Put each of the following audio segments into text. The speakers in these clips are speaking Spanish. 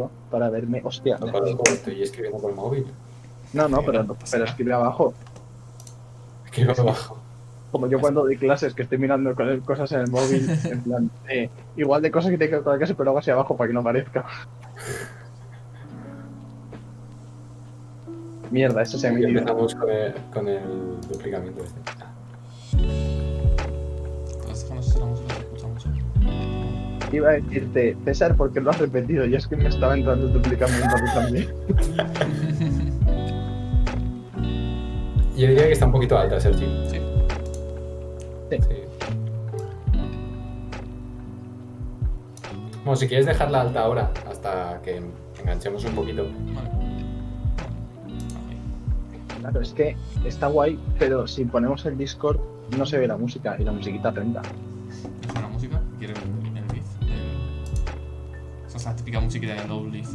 abrirlo para verme. Hostia. No, para como estoy escribiendo por el móvil. No, pero escribe abajo. Escribo abajo. Como yo cuando doy clases, que estoy mirando cosas en el móvil, en plan, igual de cosas que tengo que con la clase, pero hago así abajo para que no aparezca. Mierda, eso se ha Y metido. empezamos con el duplicamiento este. Entonces dejamos así la música que escuchamos. Iba a decirte, César, ¿por qué lo has repetido? Y es que me estaba entrando el duplicamiento a mí también. Yo diría que está un poquito alta, Sergi. Sí. Sí. Bueno, si quieres dejarla alta ahora, hasta que enganchemos un poquito. Vale. Claro, es que está guay, pero si ponemos el Discord no se ve la música y la musiquita atenta. Dejo la música. ¿Quieres el beat? Esa es la típica musiquita de Low Leaf.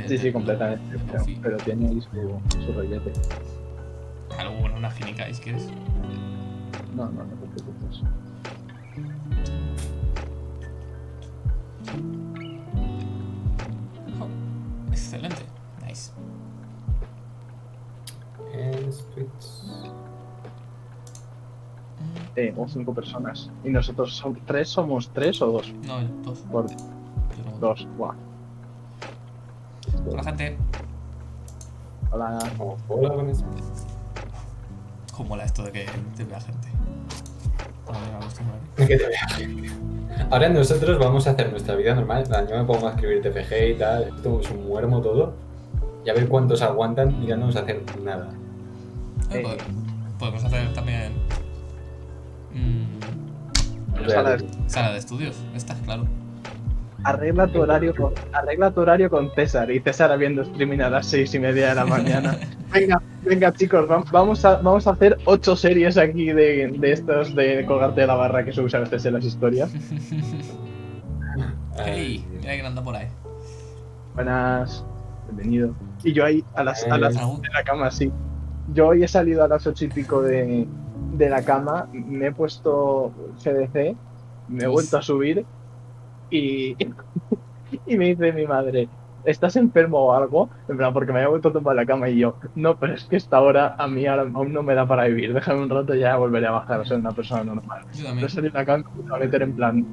Sí, completamente. Pero tiene ahí su rollete. Algo bueno, una ginica, ¿quieres? No te preocupes. Oh, excelente. Nice. O 5 personas. ¿Y nosotros somos 3 o 2? No, dos. Por Yo no- 2. Guau. Hola, gente. Hola. Hola, buenas. ¿Cómo mola esto de que te vea gente? Vale, me acostumbraré. Que te vea. Ahora nosotros vamos a hacer nuestra vida normal. En plan, yo me pongo a escribir TFG y tal. Esto es un muermo todo. Y a ver cuántos aguantan mirándonos a hacer nada. Podemos hacer también sala de estudios. Esta, claro. Arregla tu horario con César. Y César viendo streaming a las 6:30 de la mañana. Venga chicos, vamos a hacer 8 series aquí de estos de colgarte de la barra que se usa a veces en las historias. Hey, mira que anda por ahí. Buenas, bienvenido. Y yo ahí a las de la cama, sí. Yo hoy he salido a las 8:00 de la cama, me he puesto GDC, me he vuelto a subir y me dice mi madre, ¿estás enfermo o algo? En plan, porque me había vuelto a tomar la cama y yo, no, pero es que esta hora a mí aún no me da para vivir, déjame un rato y ya volveré a bajar a ser una persona normal. Yo Yo también. salí de la cama y me voy a meter en plan,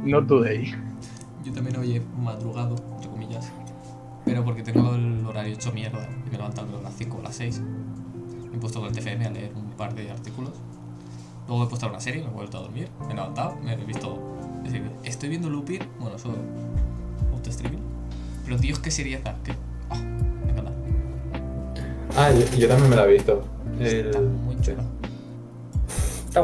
not today. Yo también hoy he madrugado, entre comillas. Pero porque tengo el horario hecho mierda y me he levantado a las 5 o las 6. Me he puesto con el TFM a leer un par de artículos. Luego me he puesto a ver una serie, me he vuelto a dormir, me he levantado, me he visto. Es decir, estoy viendo Lupin, bueno, eso auto-streaming. Pero tío, es que sería esta, que. Me encanta. Yo también me la he visto. Está muy chula.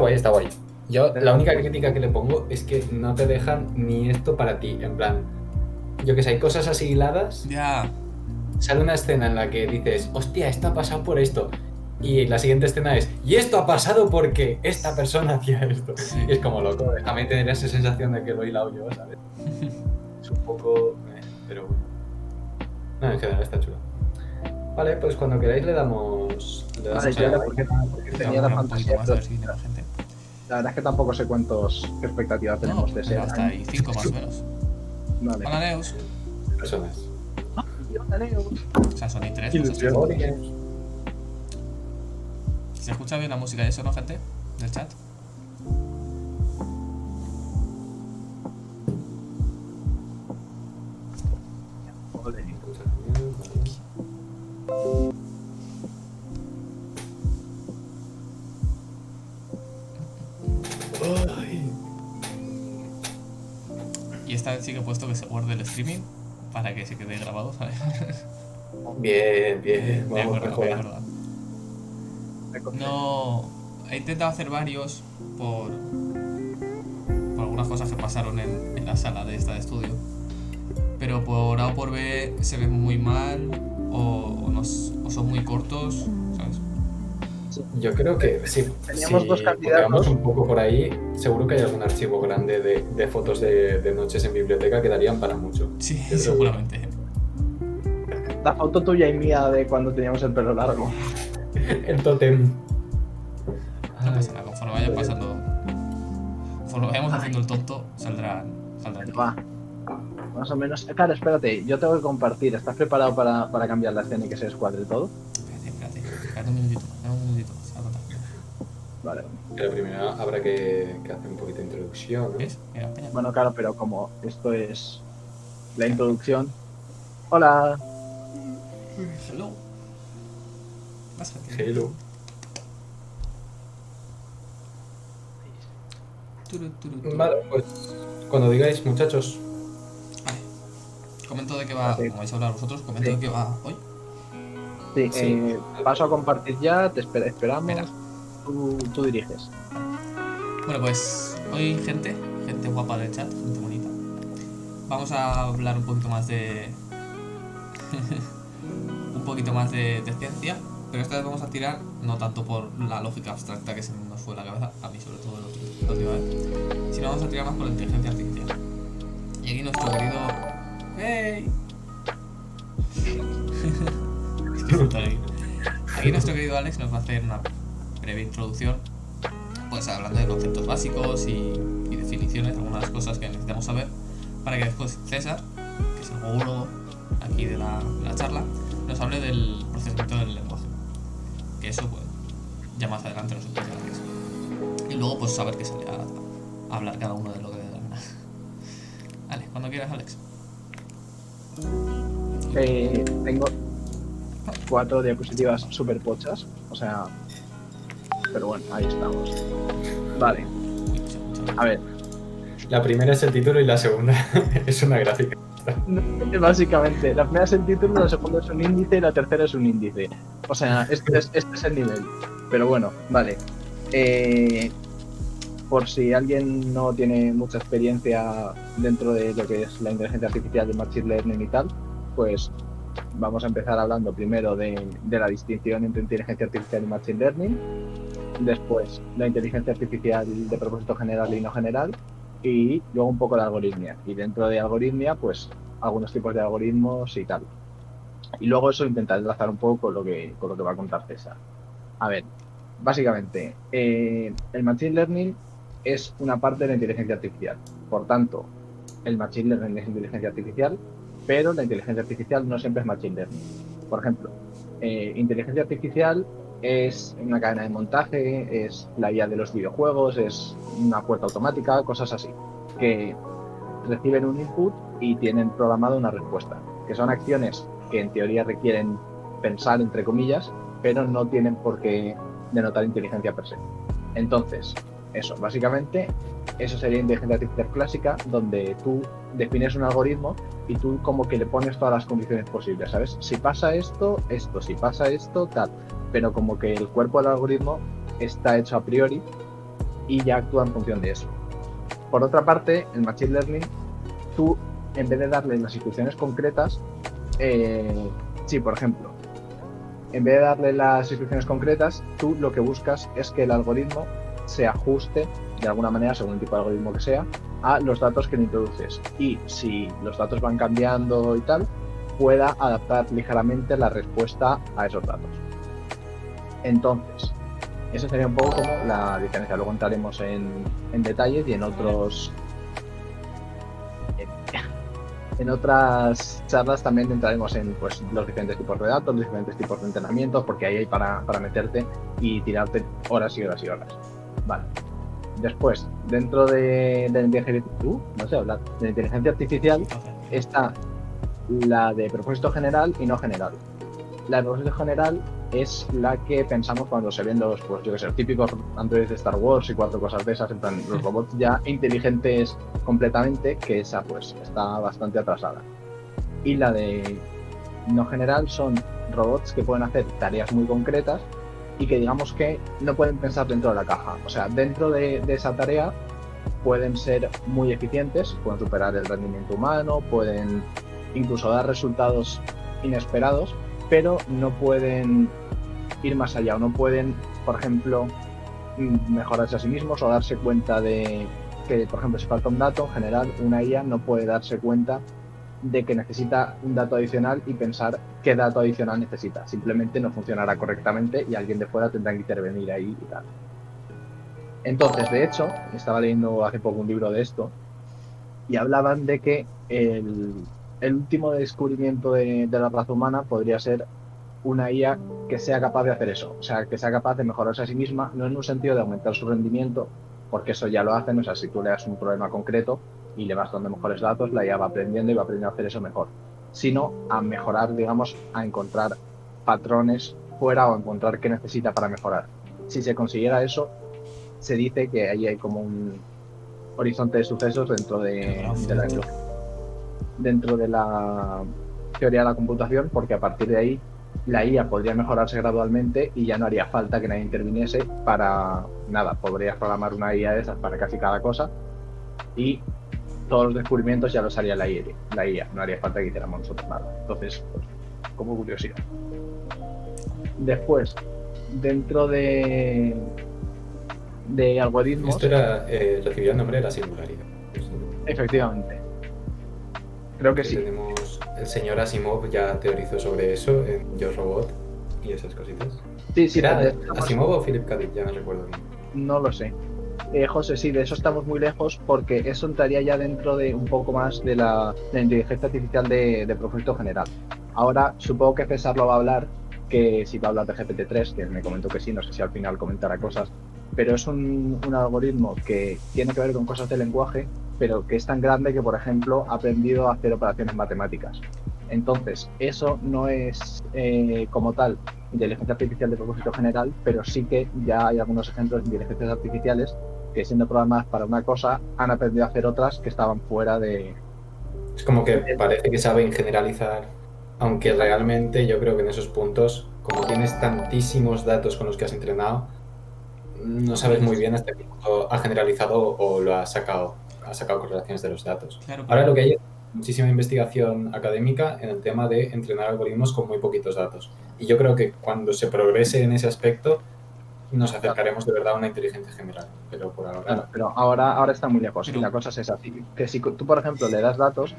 Está guay. Yo la única crítica que le pongo es que no te dejan ni esto para ti. En plan, yo que sé, hay cosas así hiladas. Ya. Sale una escena en la que dices, hostia, esto ha pasado por esto. Y la siguiente escena es, y esto ha pasado porque esta persona hacía esto. Sí. Y es como loco, déjame tener esa sensación de que lo he hilado yo, ¿sabes? Es un poco. Pero bueno. No, en general está chulo. Vale, pues cuando queráis le damos. Vale, a yo la- porque tenía la Vamos un poquito fantasía. más a ver si viene más gente. La verdad es que tampoco sé qué expectativas tenemos de pero ser. hasta ahí 5 más o menos. Vale. Hola, Neos. personas. O sea, son y 3. Ilusión. ¿Se escucha bien la música y eso, no, gente? Del chat. Y esta vez sí que he puesto que se guarde el streaming para que se quede grabado, ¿sabes? Bien, De vamos acuerdo, mejor. de verdad. No. He intentado hacer varios por algunas cosas que pasaron en la sala de esta de estudio. Pero por A o por B se ven muy mal o son muy cortos, ¿sabes? Yo creo que sí. Teníamos dos candidatos. Vamos un poco por ahí. Seguro que hay algún archivo grande de fotos de noches en biblioteca que darían para mucho. Sí, Yo creo seguramente. La foto tuya y mía de cuando teníamos el pelo largo. El tótem. No pasa nada, conforme vaya pasando. Conforme vayamos haciendo el tonto, saldrán. Va. Más o menos. Claro, espérate, yo tengo que compartir. ¿Estás preparado para cambiar la escena y que se descuadre todo? Espérate un minutito más, algo tan- Vale. Pero primero habrá que hacer un poquito de introducción, ¿no? ¿Ves? Mira, mira. Bueno, claro, pero como esto es la introducción. Hola. Hello. Pásate. Hello. Vale, pues cuando digáis, muchachos. Vale. Comento de qué va, Sí. como vais a hablar vosotros, comento Sí. de qué va hoy. Sí, Sí. paso a compartir ya, te esperamos. Espera. Tú diriges. Bueno, pues hoy gente guapa del chat, gente bonita. Vamos a hablar un poquito más de de ciencia, pero esta vez vamos a tirar no tanto por la lógica abstracta que se nos fue la cabeza, a mí sobre todo la última vez, sino vamos a tirar más por la inteligencia artificial. Y aquí nuestro querido... ¡Hey! Es que falta ahí. Aquí nuestro querido Alex nos va a hacer una breve introducción, pues hablando de conceptos básicos y definiciones, algunas cosas que necesitamos saber, para que después César, que es el geólogo aquí de la charla, nos hable del procesamiento del lenguaje. Que eso, pues, ya más adelante nos explicará qué es. Y luego, pues, saber qué sale a hablar cada uno de lo que le dé la gana. Vale, cuando quieras, Alex. Tengo 4 diapositivas super pochas, o sea, pero bueno, ahí estamos. Vale, Uy, se escucha. a ver, La primera es el título y la segunda es una gráfica. básicamente, la primera es el título, la segunda es un índice y la tercera es un índice. O sea, este es el nivel. Pero bueno, vale. Por si alguien no tiene mucha experiencia dentro de lo que es la inteligencia artificial de Machine Learning y tal, pues vamos a empezar hablando primero de la distinción entre inteligencia artificial y Machine Learning, después la inteligencia artificial de propósito general y no general, y luego un poco de algoritmia. Y dentro de algoritmia, pues algunos tipos de algoritmos y tal. Y luego eso intentar enlazar un poco con lo que va a contar César. A ver, básicamente, el Machine Learning es una parte de la inteligencia artificial. Por tanto, el Machine Learning es inteligencia artificial, pero la inteligencia artificial no siempre es Machine Learning. Por ejemplo, inteligencia artificial es una cadena de montaje, es la IA de los videojuegos, es una puerta automática, cosas así, que reciben un input y tienen programada una respuesta, que son acciones que en teoría requieren pensar, entre comillas, pero no tienen por qué denotar inteligencia per se. Entonces, eso, básicamente, eso sería inteligencia artificial clásica, donde tú defines un algoritmo y tú como que le pones todas las condiciones posibles, ¿sabes? Si pasa esto, esto, si pasa esto, tal. Pero como que el cuerpo del algoritmo está hecho a priori y ya actúa en función de eso. Por otra parte, el Machine Learning, tú, en vez de darle las instrucciones concretas, sí, por ejemplo, en vez de darle las instrucciones concretas, tú lo que buscas es que el algoritmo se ajuste de alguna manera, según el tipo de algoritmo que sea, a los datos que le introduces. Y si los datos van cambiando y tal, pueda adaptar ligeramente la respuesta a esos datos. Entonces, esa sería un poco como la diferencia. Luego entraremos en detalles y en otros... En otras charlas también entraremos en pues, los diferentes tipos de datos, los diferentes tipos de entrenamiento, porque ahí hay para meterte y tirarte horas y horas y horas. Vale. Después, dentro de la inteligencia artificial está la de propósito general y no general. La de propósito general es la que pensamos cuando se ven los, pues yo que sé, los típicos androides de Star Wars y 4 cosas de esas, en plan, los robots ya inteligentes completamente, que esa pues está bastante atrasada. Y la de no general son robots que pueden hacer tareas muy concretas y que digamos que no pueden pensar dentro de la caja. O sea, dentro de esa tarea pueden ser muy eficientes, pueden superar el rendimiento humano, pueden incluso dar resultados inesperados, pero no pueden ir más allá o no pueden, por ejemplo, mejorarse a sí mismos o darse cuenta de que, por ejemplo, si falta un dato, en general una IA no puede darse cuenta de que necesita un dato adicional y pensar qué dato adicional necesita. Simplemente no funcionará correctamente y alguien de fuera tendrá que intervenir ahí y tal. Entonces, de hecho, estaba leyendo hace poco un libro de esto y hablaban de que el último descubrimiento de la raza humana podría ser una IA que sea capaz de hacer eso, o sea, que sea capaz de mejorarse a sí misma, no en un sentido de aumentar su rendimiento, porque eso ya lo hacen, o sea, si tú le das un problema concreto y le vas dando mejores datos, la IA va aprendiendo y va aprendiendo a hacer eso mejor, sino a mejorar, digamos, a encontrar patrones fuera o encontrar qué necesita para mejorar. Si se consiguiera eso, se dice que ahí hay como un horizonte de sucesos dentro de la teoría de la computación, porque a partir de ahí la IA podría mejorarse gradualmente y ya no haría falta que nadie interviniese para nada. Podrías programar una IA de esas para casi cada cosa y todos los descubrimientos ya los haría la IA. No haría falta que hiciéramos nosotros nada. Entonces, pues, como curiosidad. Después, dentro de algoritmos... Esto recibía el nombre de la singularidad. Efectivamente. Creo que sí. Tenemos el señor Asimov ya teorizó sobre eso en Yo Robot y esas cositas. Sí, ¿Era Asimov o Philip K. Dick? Ya no recuerdo bien. No lo sé. José, sí, de eso estamos muy lejos porque eso entraría ya dentro de un poco más de la inteligencia artificial de propósito general. Ahora supongo que César lo va a hablar, que si va a hablar de GPT-3, que me comentó que sí, no sé si al final comentará cosas, pero es un algoritmo que tiene que ver con cosas de lenguaje, pero que es tan grande que, por ejemplo, ha aprendido a hacer operaciones matemáticas. Entonces, eso no es como tal inteligencia artificial de propósito general, pero sí que ya hay algunos ejemplos de inteligencias artificiales que, siendo programadas para una cosa, han aprendido a hacer otras que estaban fuera de... Es como que parece que saben generalizar, aunque realmente yo creo que en esos puntos, como tienes tantísimos datos con los que has entrenado, no sabes muy bien hasta qué punto ha generalizado o lo ha sacado correlaciones de los datos. Claro, Ahora lo que hay es muchísima investigación académica en el tema de entrenar algoritmos con muy poquitos datos. Y yo creo que cuando se progrese en ese aspecto, nos acercaremos de verdad a una inteligencia general. Pero por ahora... Claro, pero ahora está muy lejos. Y la cosa es esa. Que si tú, por ejemplo, le das datos,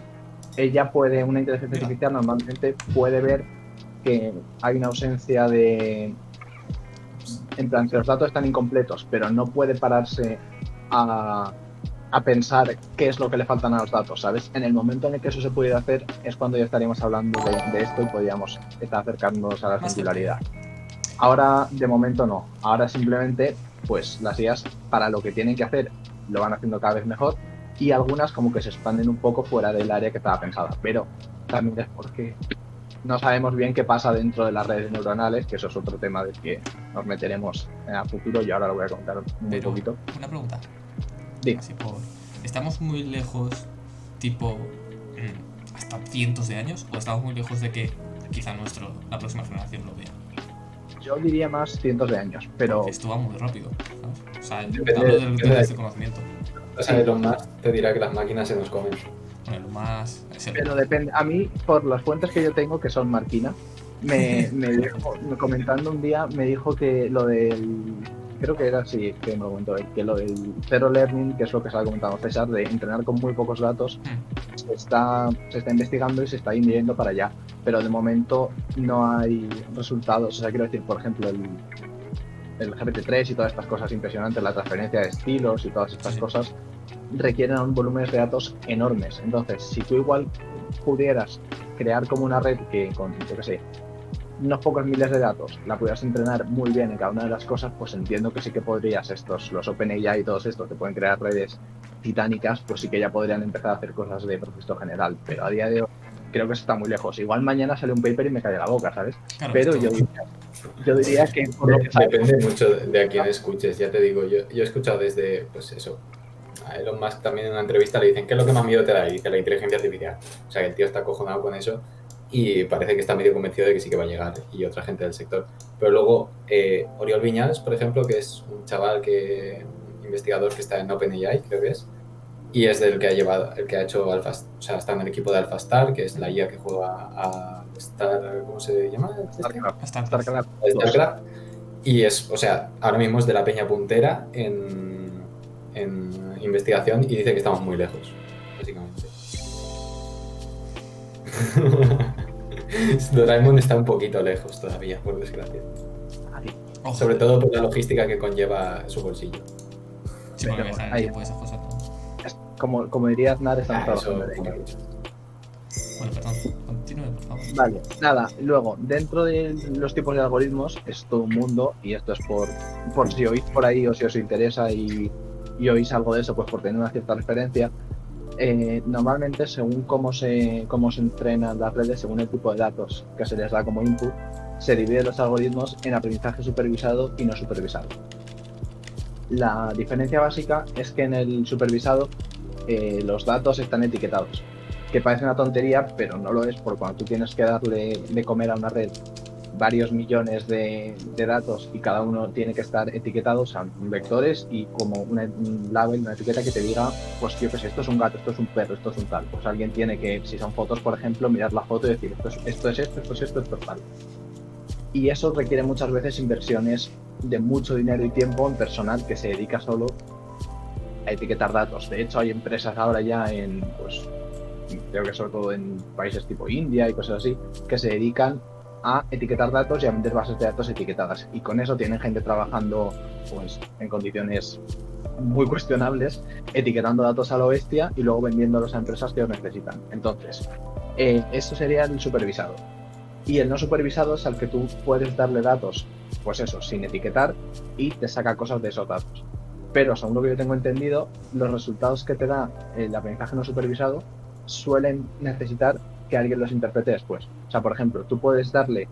ella puede, una inteligencia artificial normalmente puede ver que hay una ausencia de... En plan, que los datos están incompletos, pero no puede pararse a pensar qué es lo que le faltan a los datos, ¿sabes? En el momento en el que eso se pudiera hacer es cuando ya estaríamos hablando de esto y podríamos estar acercándonos a la singularidad. Ahora, de momento, no. Ahora simplemente, pues las IAs, para lo que tienen que hacer, lo van haciendo cada vez mejor y algunas como que se expanden un poco fuera del área que estaba pensada. Pero también es porque no sabemos bien qué pasa dentro de las redes neuronales, que eso es otro tema del que nos meteremos en el futuro y ahora lo voy a contar un poquito. Una pregunta. Sí. ¿Estamos muy lejos, tipo, hasta cientos de años? ¿O estamos muy lejos de que quizá la próxima generación lo vea? Yo diría más cientos de años, pero... Porque esto va muy rápido, ¿sabes? O sea, hablo de este conocimiento. O sea, Elon Musk te dirá que las máquinas se nos comen. Bueno, más... Pero depende. A mí, por las fuentes que yo tengo, que son Marquina, me dijo, comentando un día, me dijo que lo del... Creo que era así, que me lo comentó él, que lo del zero learning, que es lo que estaba comentando César, de entrenar con muy pocos datos, se está investigando y se está yendo para allá. Pero de momento no hay resultados. O sea, quiero decir, por ejemplo, el GPT-3 y todas estas cosas impresionantes, la transferencia de estilos y todas estas cosas, requieren un volumen de datos enormes. Entonces, si tú igual pudieras crear como una red que con, yo qué sé, unos pocos miles de datos, la pudieras entrenar muy bien en cada una de las cosas, pues entiendo que sí que podrías, los OpenAI y todos estos que pueden crear redes titánicas, pues sí que ya podrían empezar a hacer cosas de propósito general, pero a día de hoy creo que eso está muy lejos. Igual mañana sale un paper y me cae la boca, ¿sabes? Claro, pero yo diría que por lo que depende mucho de a quién escuches, ya te digo, yo he escuchado desde, pues eso, a Elon Musk también en una entrevista le dicen, ¿qué es lo que más miedo te da? Y dice la inteligencia artificial. O sea, que el tío está acojonado con eso y parece que está medio convencido de que sí que va a llegar, y otra gente del sector. Pero luego, Oriol Viñals, por ejemplo, que es un chaval investigador que está en OpenAI, creo que es, y es el que ha hecho Alpha, o sea, está en el equipo de AlphaStar, que es la IA que juega a Star, ¿cómo se llama? StarCraft. Y es, o sea, ahora mismo es de la peña puntera en investigación y dice que estamos muy lejos, básicamente. Doraemon está un poquito lejos todavía, por desgracia. Sobre todo por la logística que conlleva su bolsillo. Sí, porque me sale tiempo de esas cosas. Como diría Aznar, estamos trabajando en ello. Bueno, perdón, continúe, por favor. Vale, nada, luego, dentro de los tipos de algoritmos es todo un mundo, y esto es por si oís por ahí o si os interesa y oís algo de eso, pues por tener una cierta referencia. Normalmente, según cómo se entrenan las redes, según el tipo de datos que se les da como input, se dividen los algoritmos en aprendizaje supervisado y no supervisado. La diferencia básica es que en el supervisado los datos están etiquetados, que parece una tontería, pero no lo es, porque cuando tú tienes que darle de comer a una red varios millones de datos y cada uno tiene que estar etiquetados a vectores y como un label, una etiqueta que te diga, pues yo qué sé, esto es un gato, esto es un perro, esto es un tal. Pues alguien tiene que, si son fotos, por ejemplo, mirar la foto y decir, esto es esto, esto es tal. Y eso requiere muchas veces inversiones de mucho dinero y tiempo en personal que se dedica solo a etiquetar datos. De hecho, hay empresas ahora ya pues creo que sobre todo en países tipo India y cosas así, que se dedican a etiquetar datos y a vender bases de datos etiquetadas. Y con eso tienen gente trabajando pues en condiciones muy cuestionables, etiquetando datos a lo bestia y luego vendiéndolos a empresas que los necesitan. Entonces, eso sería el supervisado. Y el no supervisado es al que tú puedes darle datos, pues eso, sin etiquetar, y te saca cosas de esos datos. Pero según lo que yo tengo entendido, los resultados que te da el aprendizaje no supervisado suelen necesitar que alguien los interprete después. O sea, por ejemplo, tú puedes darle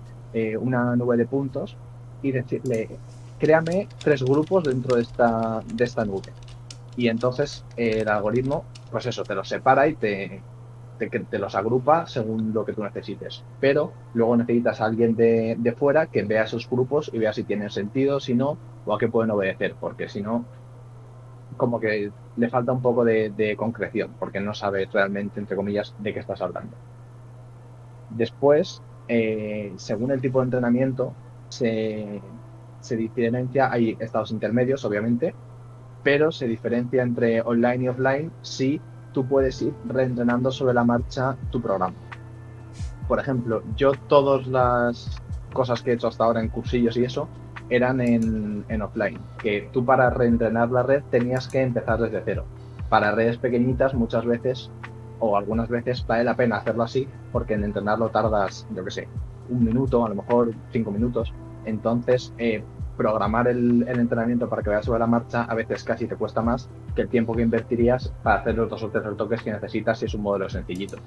una nube de puntos y decirle, créame 3 grupos dentro de esta nube. Y entonces el algoritmo, pues eso, te los separa y te los agrupa según lo que tú necesites. Pero luego necesitas a alguien de fuera que vea esos grupos y vea si tienen sentido, si no, o a qué pueden obedecer, porque si no, como que le falta un poco de concreción, porque no sabes realmente, entre comillas, de qué estás hablando. Después, según el tipo de entrenamiento, se diferencia, hay estados intermedios, obviamente, pero se diferencia entre online y offline si tú puedes ir reentrenando sobre la marcha tu programa. Por ejemplo, yo todas las cosas que he hecho hasta ahora en cursillos y eso eran en offline, que tú para reentrenar la red tenías que empezar desde cero. Para redes pequeñitas muchas veces o algunas veces vale la pena hacerlo así porque en entrenarlo tardas, yo qué sé, 1 minuto, a lo mejor 5 minutos. Entonces, programar el entrenamiento para que vaya sobre la marcha a veces casi te cuesta más que el tiempo que invertirías para hacer los 2 o 3 retoques que necesitas si es un modelo sencillito.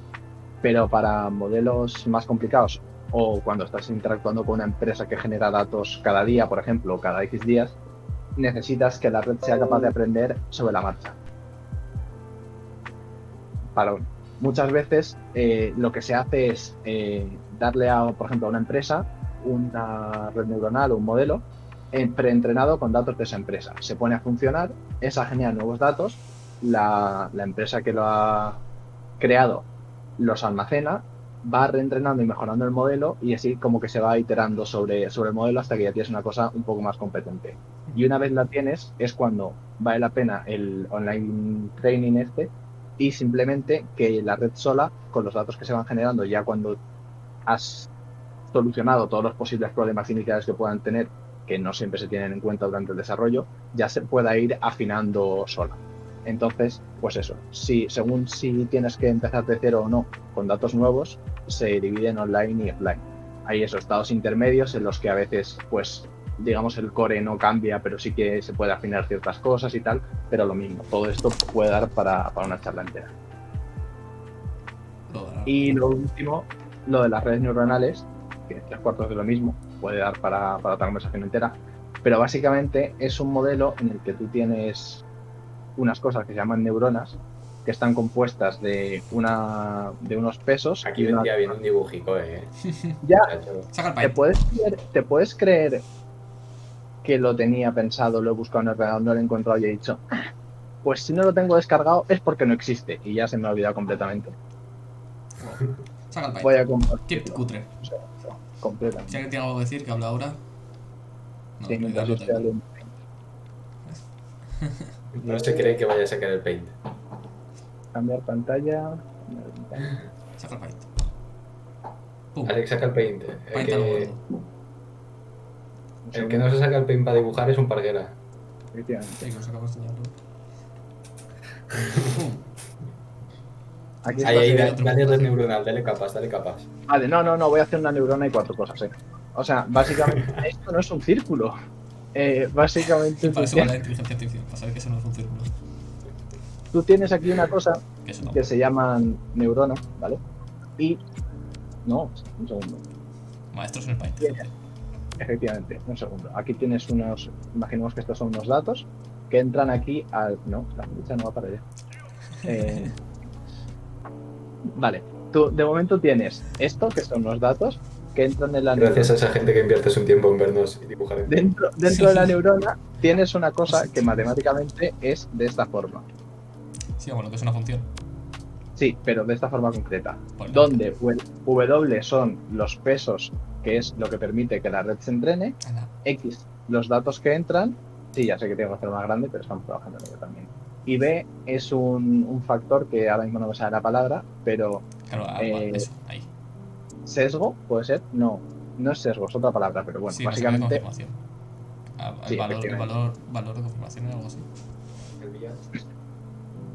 Pero para modelos más complicados o cuando estás interactuando con una empresa que genera datos cada día, por ejemplo, o cada X días, necesitas que la red sea capaz de aprender sobre la marcha. Muchas veces lo que se hace es darle por ejemplo, a una empresa una red neuronal o un modelo preentrenado con datos de esa empresa. Se pone a funcionar, esa genera nuevos datos, la empresa que lo ha creado los almacena, va reentrenando y mejorando el modelo y así como que se va iterando sobre el modelo hasta que ya tienes una cosa un poco más competente. Y una vez la tienes es cuando vale la pena el online training y simplemente que la red sola, con los datos que se van generando ya cuando has solucionado todos los posibles problemas iniciales que puedan tener, que no siempre se tienen en cuenta durante el desarrollo, ya se pueda ir afinando sola. Entonces, pues eso, según si tienes que empezar de cero o no con datos nuevos, se divide en online y offline. Hay esos estados intermedios en los que a veces, pues, digamos, el core no cambia, pero sí que se puede afinar ciertas cosas y tal, pero lo mismo, todo esto puede dar para una charla entera. Y lo último, lo de las redes neuronales, que es 3/4 de lo mismo, puede dar para otra conversación entera, pero básicamente es un modelo en el que tú tienes unas cosas que se llaman neuronas, que están compuestas de unos pesos. Aquí vendría bien un dibujico, Ya, ¿te puedes creer que lo tenía pensado, lo he buscado en el ordenador, no lo he encontrado y he dicho, pues si no lo tengo descargado es porque no existe y ya se me ha olvidado completamente? Saca el Python. Voy a compartirlo. Qué cutre. O sea, completamente. Si alguien tiene algo que decir, que habla ahora. No, Sí, mientras lo tengo. No se cree que vaya a sacar el Paint. Cambiar pantalla. Saca el Paint. Pum. Alex, saca el Paint. El que no se saca el Paint para dibujar es un parguera. Efectivamente. Sí, que os acabo de enseñarlo. Aquí Ahí, está. dale red neuronal, dale capas. Vale, no, voy a hacer una neurona y 4 cosas, O sea, básicamente, esto no es un círculo. Básicamente, Y para eso va la inteligencia artificial, para saber que eso no es un círculo. tú tienes aquí una cosa Que eso no. que se llaman neuronas, ¿vale? Y. No, un segundo. Maestros en el país. Efectivamente, un segundo. Aquí tienes unos. Imaginemos que estos son unos datos que entran aquí al. No, la flecha no va para allá. Vale, tú de momento tienes esto, que son los datos que entran en la neurona. Gracias a esa gente que invierte su tiempo en vernos y dibujar. Dentro de la neurona tienes una cosa que matemáticamente es de esta forma. Sí, bueno, que es una función. Sí, pero de esta forma concreta. Bueno, Donde W son los pesos, que es lo que permite que la red se entrene. X, los datos que entran. Sí, ya sé que tengo que hacer más grande, pero estamos trabajando en ello también. Y B es un factor que ahora mismo no me sale la palabra, pero. Claro, eso, ahí. ¿Sesgo? ¿Puede ser? No es sesgo, es otra palabra, pero bueno, Sí, básicamente. Confirmación. Sí, Valor de confirmación o algo así.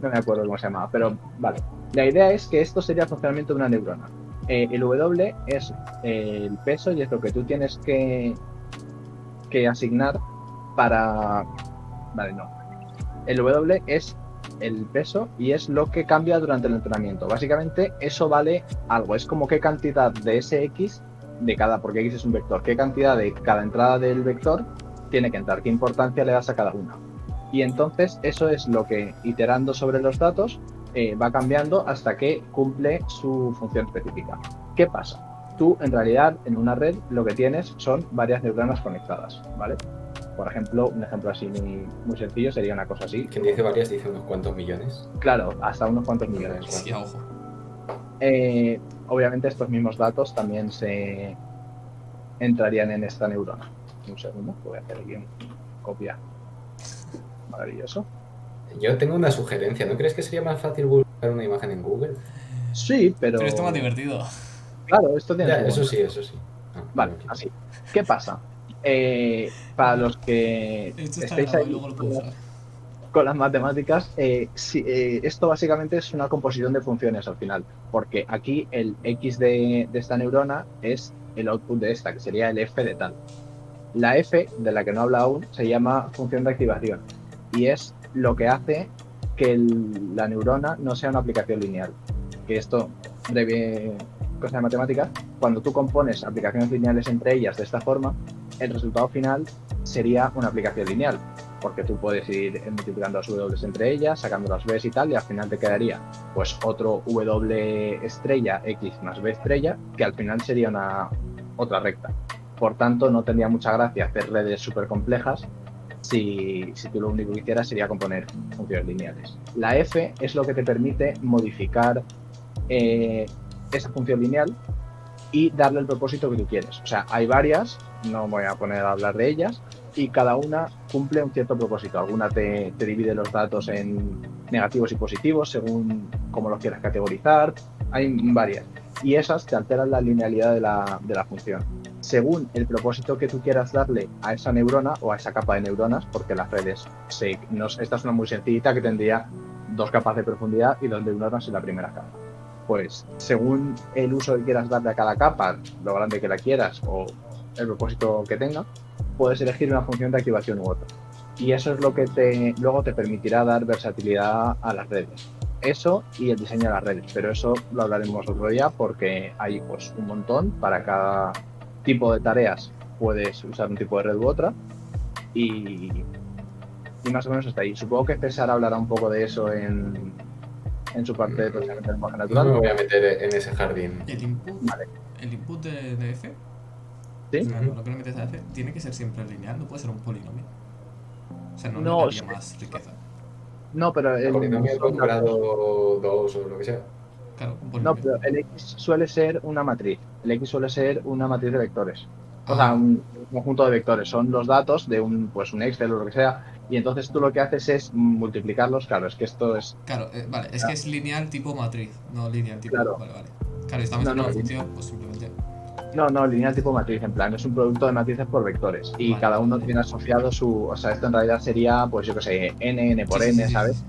No me acuerdo cómo se llamaba, pero vale. La idea es que esto sería el funcionamiento de una neurona. El W es el peso y es lo que tú tienes que asignar para. Vale, no. El W es el peso y es lo que cambia durante el entrenamiento. Básicamente eso vale algo. Es como qué cantidad de ese X de cada, porque X es un vector, qué cantidad de cada entrada del vector tiene que entrar, qué importancia le das a cada una. Y entonces eso es lo que, iterando sobre los datos, va cambiando hasta que cumple su función específica. ¿Qué pasa? Tú, en realidad, en una red lo que tienes son varias neuronas conectadas, ¿vale? Por ejemplo, un ejemplo así muy sencillo sería una cosa así. Quien dice varias dice unos cuantos millones. Claro, hasta unos cuantos millones. Sí, ojo. Obviamente estos mismos datos también se entrarían en esta neurona. Un segundo, voy a hacer aquí una copia. Maravilloso. Yo tengo una sugerencia. ¿No crees que sería más fácil buscar una imagen en Google? Sí, pero... Pero esto es más divertido. Claro, esto tiene... Ya, eso sí. Vale, así. ¿Qué pasa? Para los que estéis ahí con las matemáticas, esto básicamente es una composición de funciones al final, porque aquí el X de esta neurona es el output de esta, que sería el F de tal. La F, de la que no habla aún, se llama función de activación y es lo que hace que la neurona no sea una aplicación lineal. Que esto, breve cosa de matemáticas, cuando tú compones aplicaciones lineales entre ellas de esta forma, el resultado final sería una aplicación lineal, porque tú puedes ir multiplicando las W entre ellas, sacando las B y tal, y al final te quedaría pues otro W estrella X más B estrella, que al final sería otra recta. Por tanto, no tendría mucha gracia hacer redes súper complejas si tú lo único que hicieras sería componer funciones lineales. La F es lo que te permite modificar esa función lineal y darle el propósito que tú quieres. O sea, hay varias, no me voy a poner a hablar de ellas, y cada una cumple un cierto propósito. Alguna te divide los datos en negativos y positivos según cómo los quieras categorizar. Hay varias. Y esas te alteran la linealidad de la función. Según el propósito que tú quieras darle a esa neurona o a esa capa de neuronas, porque las redes, esta es una muy sencillita que tendría 2 capas de profundidad y 2 neuronas en la primera capa. Pues según el uso que quieras darle a cada capa, lo grande que la quieras o el propósito que tenga, puedes elegir una función de activación u otra. Y eso es lo que luego te permitirá dar versatilidad a las redes. Eso y el diseño de las redes, pero eso lo hablaremos otro día porque hay pues un montón. Para cada tipo de tareas puedes usar un tipo de red u otra y más o menos hasta ahí. Supongo que César hablará un poco de eso en su parte de procesamiento de lenguaje natural. No me voy a meter en ese jardín. ¿El input, vale. El input de F? ¿Sí? Lo que le metes a F tiene que ser siempre lineal, no puede ser un polinomio. O sea, no le daría más riqueza. No, pero el polinomio con grado 2 o lo que sea. Claro, un polinomio. No, pero el X suele ser una matriz. El X suele ser una matriz de vectores. O sea, un conjunto de vectores. Son los datos de un Excel o lo que sea. Y entonces tú lo que haces es multiplicarlos. Claro, es que esto es... Claro, vale, es que es lineal tipo matriz, no lineal tipo... Claro. Vale. Claro, estamos en una función, pues simplemente... No, lineal tipo matriz, en plan, es un producto de matrices por vectores. Y cada uno tiene asociado su... O sea, esto en realidad sería, pues yo qué sé, n por n, ¿sabes?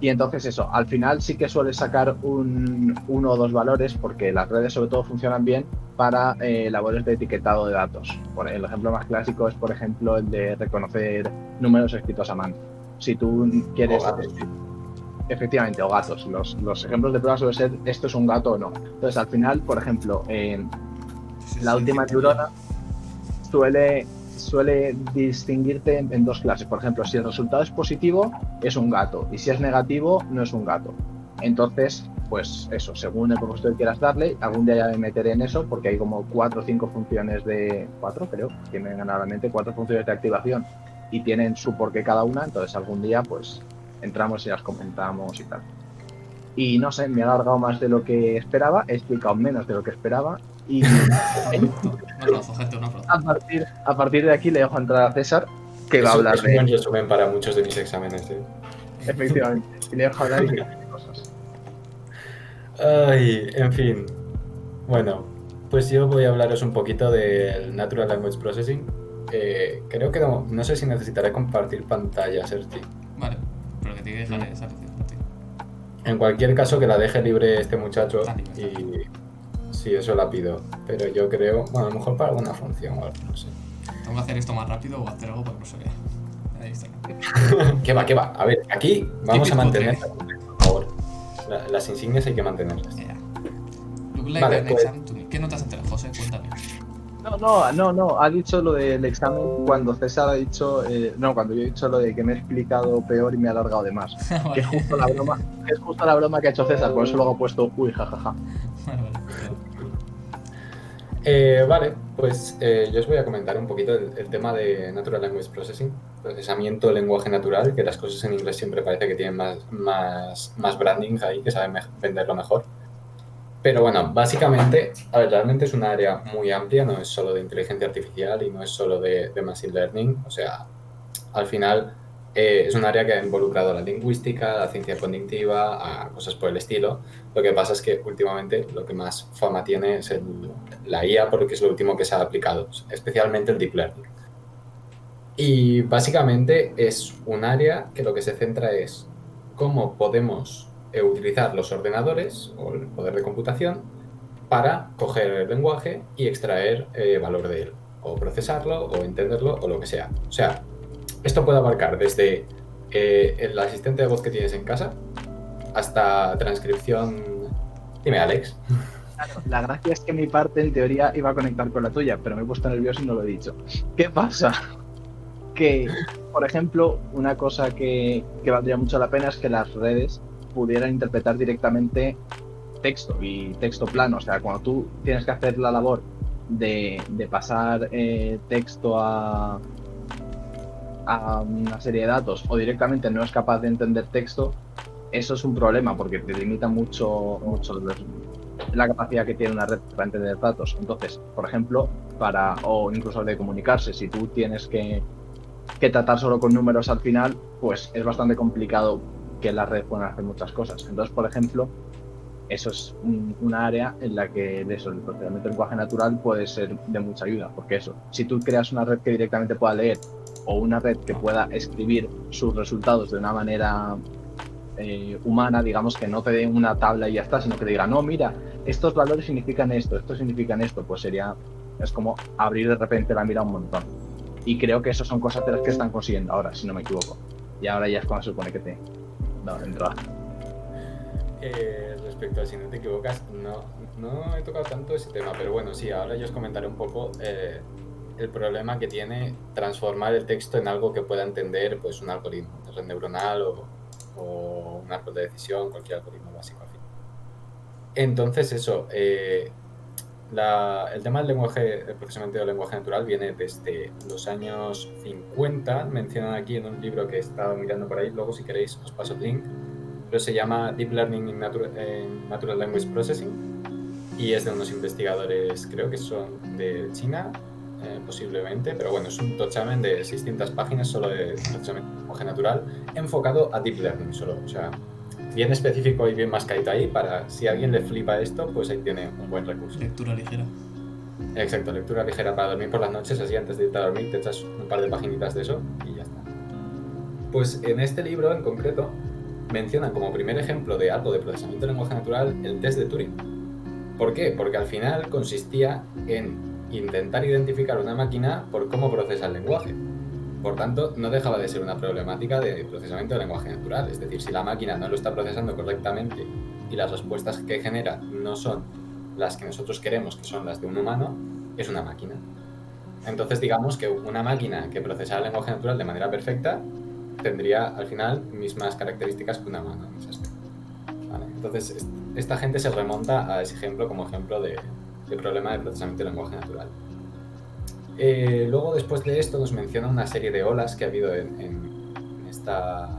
Y entonces eso, al final sí que suele sacar uno o dos valores porque las redes sobre todo funcionan bien para labores de etiquetado de datos. El ejemplo más clásico es, por ejemplo, el de reconocer números escritos a mano. Si tú quieres... Efectivamente, o gatos. Los ejemplos de prueba suelen ser esto es un gato o no. Entonces, al final, por ejemplo, la última neurona suele distinguirte en dos clases. Por ejemplo, si el resultado es positivo, es un gato. Y si es negativo, no es un gato. Entonces, pues eso, según el propósito que quieras darle, algún día ya me meteré en eso, porque hay como 4 o 5 funciones de... 4, creo, que me vengan a la mente, 4 funciones de activación y tienen su porqué cada una. Entonces, algún día, pues entramos y las comentamos y tal. Y no sé, me he alargado más de lo que esperaba, he explicado menos de lo que esperaba y Un aplauso, gente, un aplauso. a partir de aquí le dejo entrar a César, que va a hablar es un buen resumen para muchos de mis exámenes. Efectivamente, y le dejo hablar y que cosas. Ay, en fin. Bueno, pues yo voy a hablaros un poquito del Natural Language Processing. Creo que no sé si necesitaré compartir pantalla, Sergi. Vale, pero que te dejaré esa lección. En cualquier caso, que la deje libre este muchacho y sí, eso la pido. Pero yo creo, bueno, a lo mejor para alguna función o algo, no sé. ¿Tengo que hacer esto más rápido o hacer algo para que no se vea? Ahí está. ¿Qué va? A ver, aquí vamos a mantener, por favor. Las insignias hay que mantenerlas. Vale, pues... ¿Qué notas has enterado, José? Cuéntame. No, ha dicho lo del examen cuando César ha dicho, cuando yo he dicho lo de que me he explicado peor y me he alargado de más. Vale. Que es justo la broma que ha hecho César, por eso luego he puesto uy, jajaja. Vale, pues yo os voy a comentar un poquito el tema de Natural Language Processing, procesamiento de lenguaje natural, que las cosas en inglés siempre parece que tienen más branding ahí, que saben venderlo mejor. Pero bueno, básicamente, a ver, realmente es un área muy amplia, no es solo de inteligencia artificial y no es solo de machine learning. O sea, al final es un área que ha involucrado la lingüística, la ciencia cognitiva, a cosas por el estilo. Lo que pasa es que últimamente lo que más fama tiene es la IA, porque es lo último que se ha aplicado, especialmente el deep learning. Y básicamente es un área que lo que se centra es cómo podemos utilizar los ordenadores o el poder de computación para coger el lenguaje y extraer valor de él, o procesarlo, o entenderlo, o lo que sea. O sea, esto puede abarcar desde el asistente de voz que tienes en casa hasta transcripción. Dime, Alex. Claro, la gracia es que mi parte en teoría iba a conectar con la tuya, pero me he puesto nervioso y no lo he dicho. ¿Qué pasa? Que, por ejemplo, una cosa que valdría mucho la pena es que las redes pudieran interpretar directamente texto y texto plano. O sea, cuando tú tienes que hacer la labor de pasar texto a una serie de datos o directamente no es capaz de entender texto, eso es un problema porque te limita mucho la capacidad que tiene una red para entender datos. Entonces, por ejemplo, o incluso de comunicarse, si tú tienes que tratar solo con números al final, pues es bastante complicado que las redes puedan hacer muchas cosas. Entonces, por ejemplo, eso es una área en la que el procesamiento del lenguaje natural puede ser de mucha ayuda, porque eso, si tú creas una red que directamente pueda leer o una red que pueda escribir sus resultados de una manera humana, digamos, que no te dé una tabla y ya está, sino que te diga, no, mira, estos valores significan esto, estos significan esto, pues es como abrir de repente la mira un montón. Y creo que eso son cosas de las que están consiguiendo ahora, si no me equivoco. Y ahora ya es cuando se supone que te da entrada. Respecto a si no te equivocas, no he tocado tanto ese tema, pero bueno, sí, ahora yo os comentaré un poco el problema que tiene transformar el texto en algo que pueda entender pues un algoritmo, una red neuronal o un árbol de decisión, cualquier algoritmo básico al fin. Entonces eso, el tema del el procesamiento del lenguaje natural viene desde los años 50, mencionan aquí en un libro que he estado mirando por ahí, luego si queréis os paso el link, pero se llama Deep Learning in Natural Language Processing y es de unos investigadores, creo que son de China, posiblemente, pero bueno, es un tochamen de 600 páginas solo de procesamiento de lenguaje natural enfocado a Deep Learning solo, o sea, bien específico y bien mascadito ahí para si a alguien le flipa esto, pues ahí tiene un buen recurso. Lectura ligera. Exacto, lectura ligera para dormir por las noches, así antes de irte a dormir te echas un par de paginitas de eso y ya está. Pues en este libro en concreto mencionan como primer ejemplo de algo de procesamiento de lenguaje natural el test de Turing. ¿Por qué? Porque al final consistía en intentar identificar una máquina por cómo procesa el lenguaje. Por tanto, no dejaba de ser una problemática de procesamiento de lenguaje natural. Es decir, si la máquina no lo está procesando correctamente y las respuestas que genera no son las que nosotros queremos, que son las de un humano, es una máquina. Entonces, digamos que una máquina que procesara el lenguaje natural de manera perfecta tendría, al final, mismas características que una mano en ese aspecto. ¿Vale? Entonces, esta gente se remonta a ese ejemplo como ejemplo de problema de procesamiento de lenguaje natural. Luego, después de esto, nos menciona una serie de olas que ha habido en esta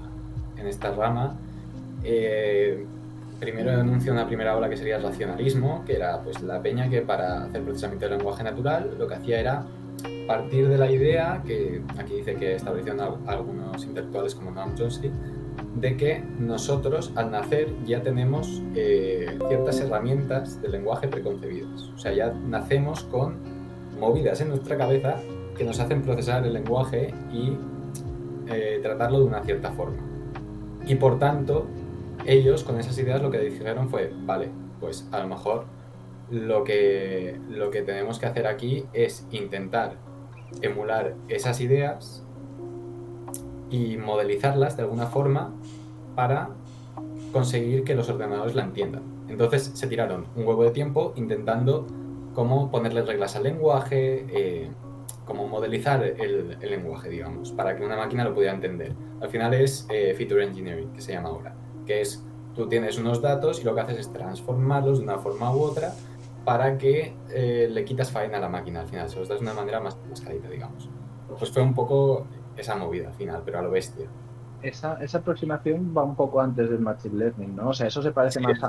rama. Primero enuncia una primera ola que sería el racionalismo, que era pues, la peña que para hacer procesamiento del lenguaje natural lo que hacía era partir de la idea, que aquí dice que establecieron algunos intelectuales como Noam Chomsky, de que nosotros al nacer ya tenemos ciertas herramientas de lenguaje preconcebidas. O sea, ya nacemos con movidas en nuestra cabeza que nos hacen procesar el lenguaje y tratarlo de una cierta forma. Y por tanto, ellos con esas ideas lo que dijeron fue, vale, pues a lo mejor lo que tenemos que hacer aquí es intentar emular esas ideas y modelizarlas de alguna forma para conseguir que los ordenadores la entiendan. Entonces se tiraron un huevo de tiempo intentando cómo ponerle reglas al lenguaje, cómo modelizar el lenguaje, digamos, para que una máquina lo pudiera entender. Al final es feature engineering, que se llama ahora, que es tú tienes unos datos y lo que haces es transformarlos de una forma u otra para que le quitas faena a la máquina al final, se los das de una manera más clarita, digamos. Pues fue un poco esa movida al final, pero a lo bestia. Esa aproximación va un poco antes del Machine Learning, ¿no? O sea, eso se parece más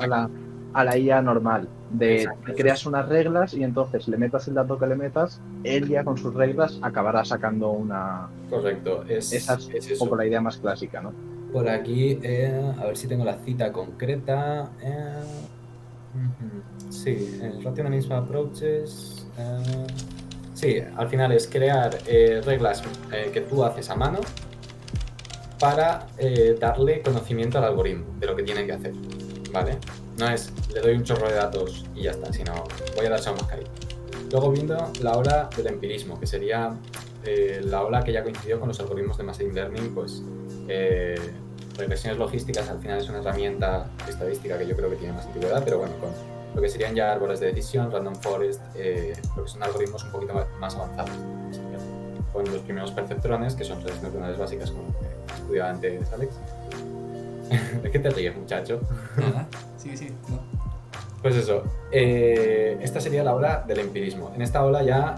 a la IA normal, de creas unas reglas y entonces le metas el dato que le metas, él ya con sus reglas acabará sacando una... Correcto, esa es un poco la idea más clásica, ¿no? Por aquí, a ver si tengo la cita concreta. Sí, Rationalism Approaches. Sí, al final es crear reglas que tú haces a mano para darle conocimiento al algoritmo de lo que tiene que hacer, ¿vale? No es le doy un chorro de datos y ya está, sino voy a darse más cariño. Luego viendo la ola del empirismo, que sería la ola que ya coincidió con los algoritmos de Machine Learning, pues regresiones logísticas al final es una herramienta estadística que yo creo que tiene más antigüedad, pero bueno, con lo que serían ya árboles de decisión, random forest, lo que son algoritmos un poquito más avanzados, con los primeros perceptrones, que son redes neuronales básicas, como estudiaba antes Alex. ¿De qué te ríes, muchacho? Nada, sí, no. Pues eso, esta sería la ola del empirismo. En esta ola ya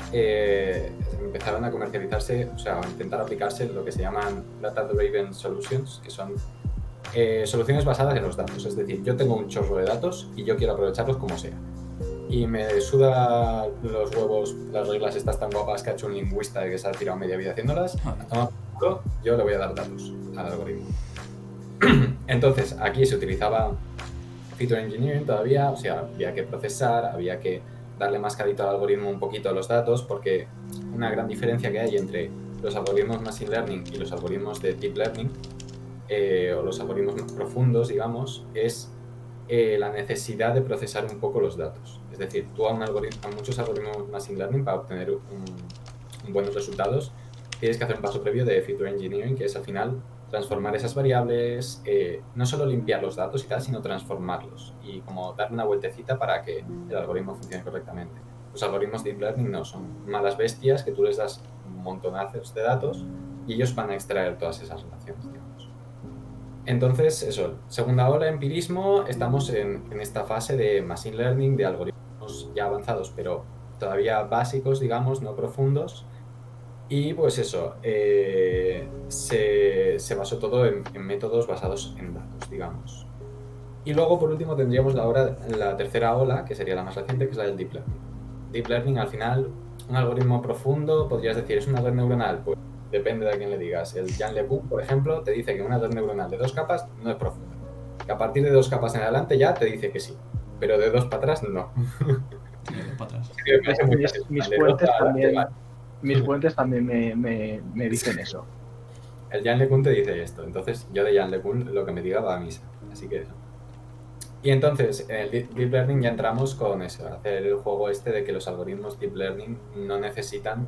empezaron a comercializarse, o sea, a intentar aplicarse lo que se llaman data-driven solutions, que son soluciones basadas en los datos. Es decir, yo tengo un chorro de datos y yo quiero aprovecharlos como sea. Y me suda los huevos las reglas estas tan guapas que ha hecho un lingüista que se ha tirado media vida haciéndolas. Yo le voy a dar datos al algoritmo. Entonces, aquí se utilizaba feature engineering todavía, o sea, había que procesar, había que darle más carito al algoritmo un poquito a los datos, porque una gran diferencia que hay entre los algoritmos Machine Learning y los algoritmos de Deep Learning, o los algoritmos más profundos, digamos, es la necesidad de procesar un poco los datos. Es decir, tú a muchos algoritmos Machine Learning, para obtener buenos resultados, tienes que hacer un paso previo de feature engineering, que es al final transformar esas variables, no solo limpiar los datos y tal, sino transformarlos y como darle una vueltecita para que el algoritmo funcione correctamente. Los algoritmos de Deep Learning no, son malas bestias que tú les das montonazos de datos y ellos van a extraer todas esas relaciones, digamos. Entonces, eso, segunda ola, empirismo, estamos en esta fase de Machine Learning, de algoritmos ya avanzados, pero todavía básicos, digamos, no profundos. Y pues eso, se basó todo en métodos basados en datos, digamos. Y luego, por último, tendríamos la tercera ola, que sería la más reciente, que es la del Deep Learning. Deep Learning, al final, un algoritmo profundo, podrías decir, ¿es una red neuronal? Pues depende de a quién le digas. El Jan LeCun, por ejemplo, te dice que una red neuronal de 2 capas no es profunda. Que a partir de 2 capas en adelante ya te dice que sí, pero de 2 para atrás no. Mis fuentes también me dicen eso. el Jan LeCun te dice esto. Entonces yo de Jan LeCun lo que me diga va a misa. Así que eso. Y entonces en el Deep Learning ya entramos con eso, hacer el juego este de que los algoritmos Deep Learning no necesitan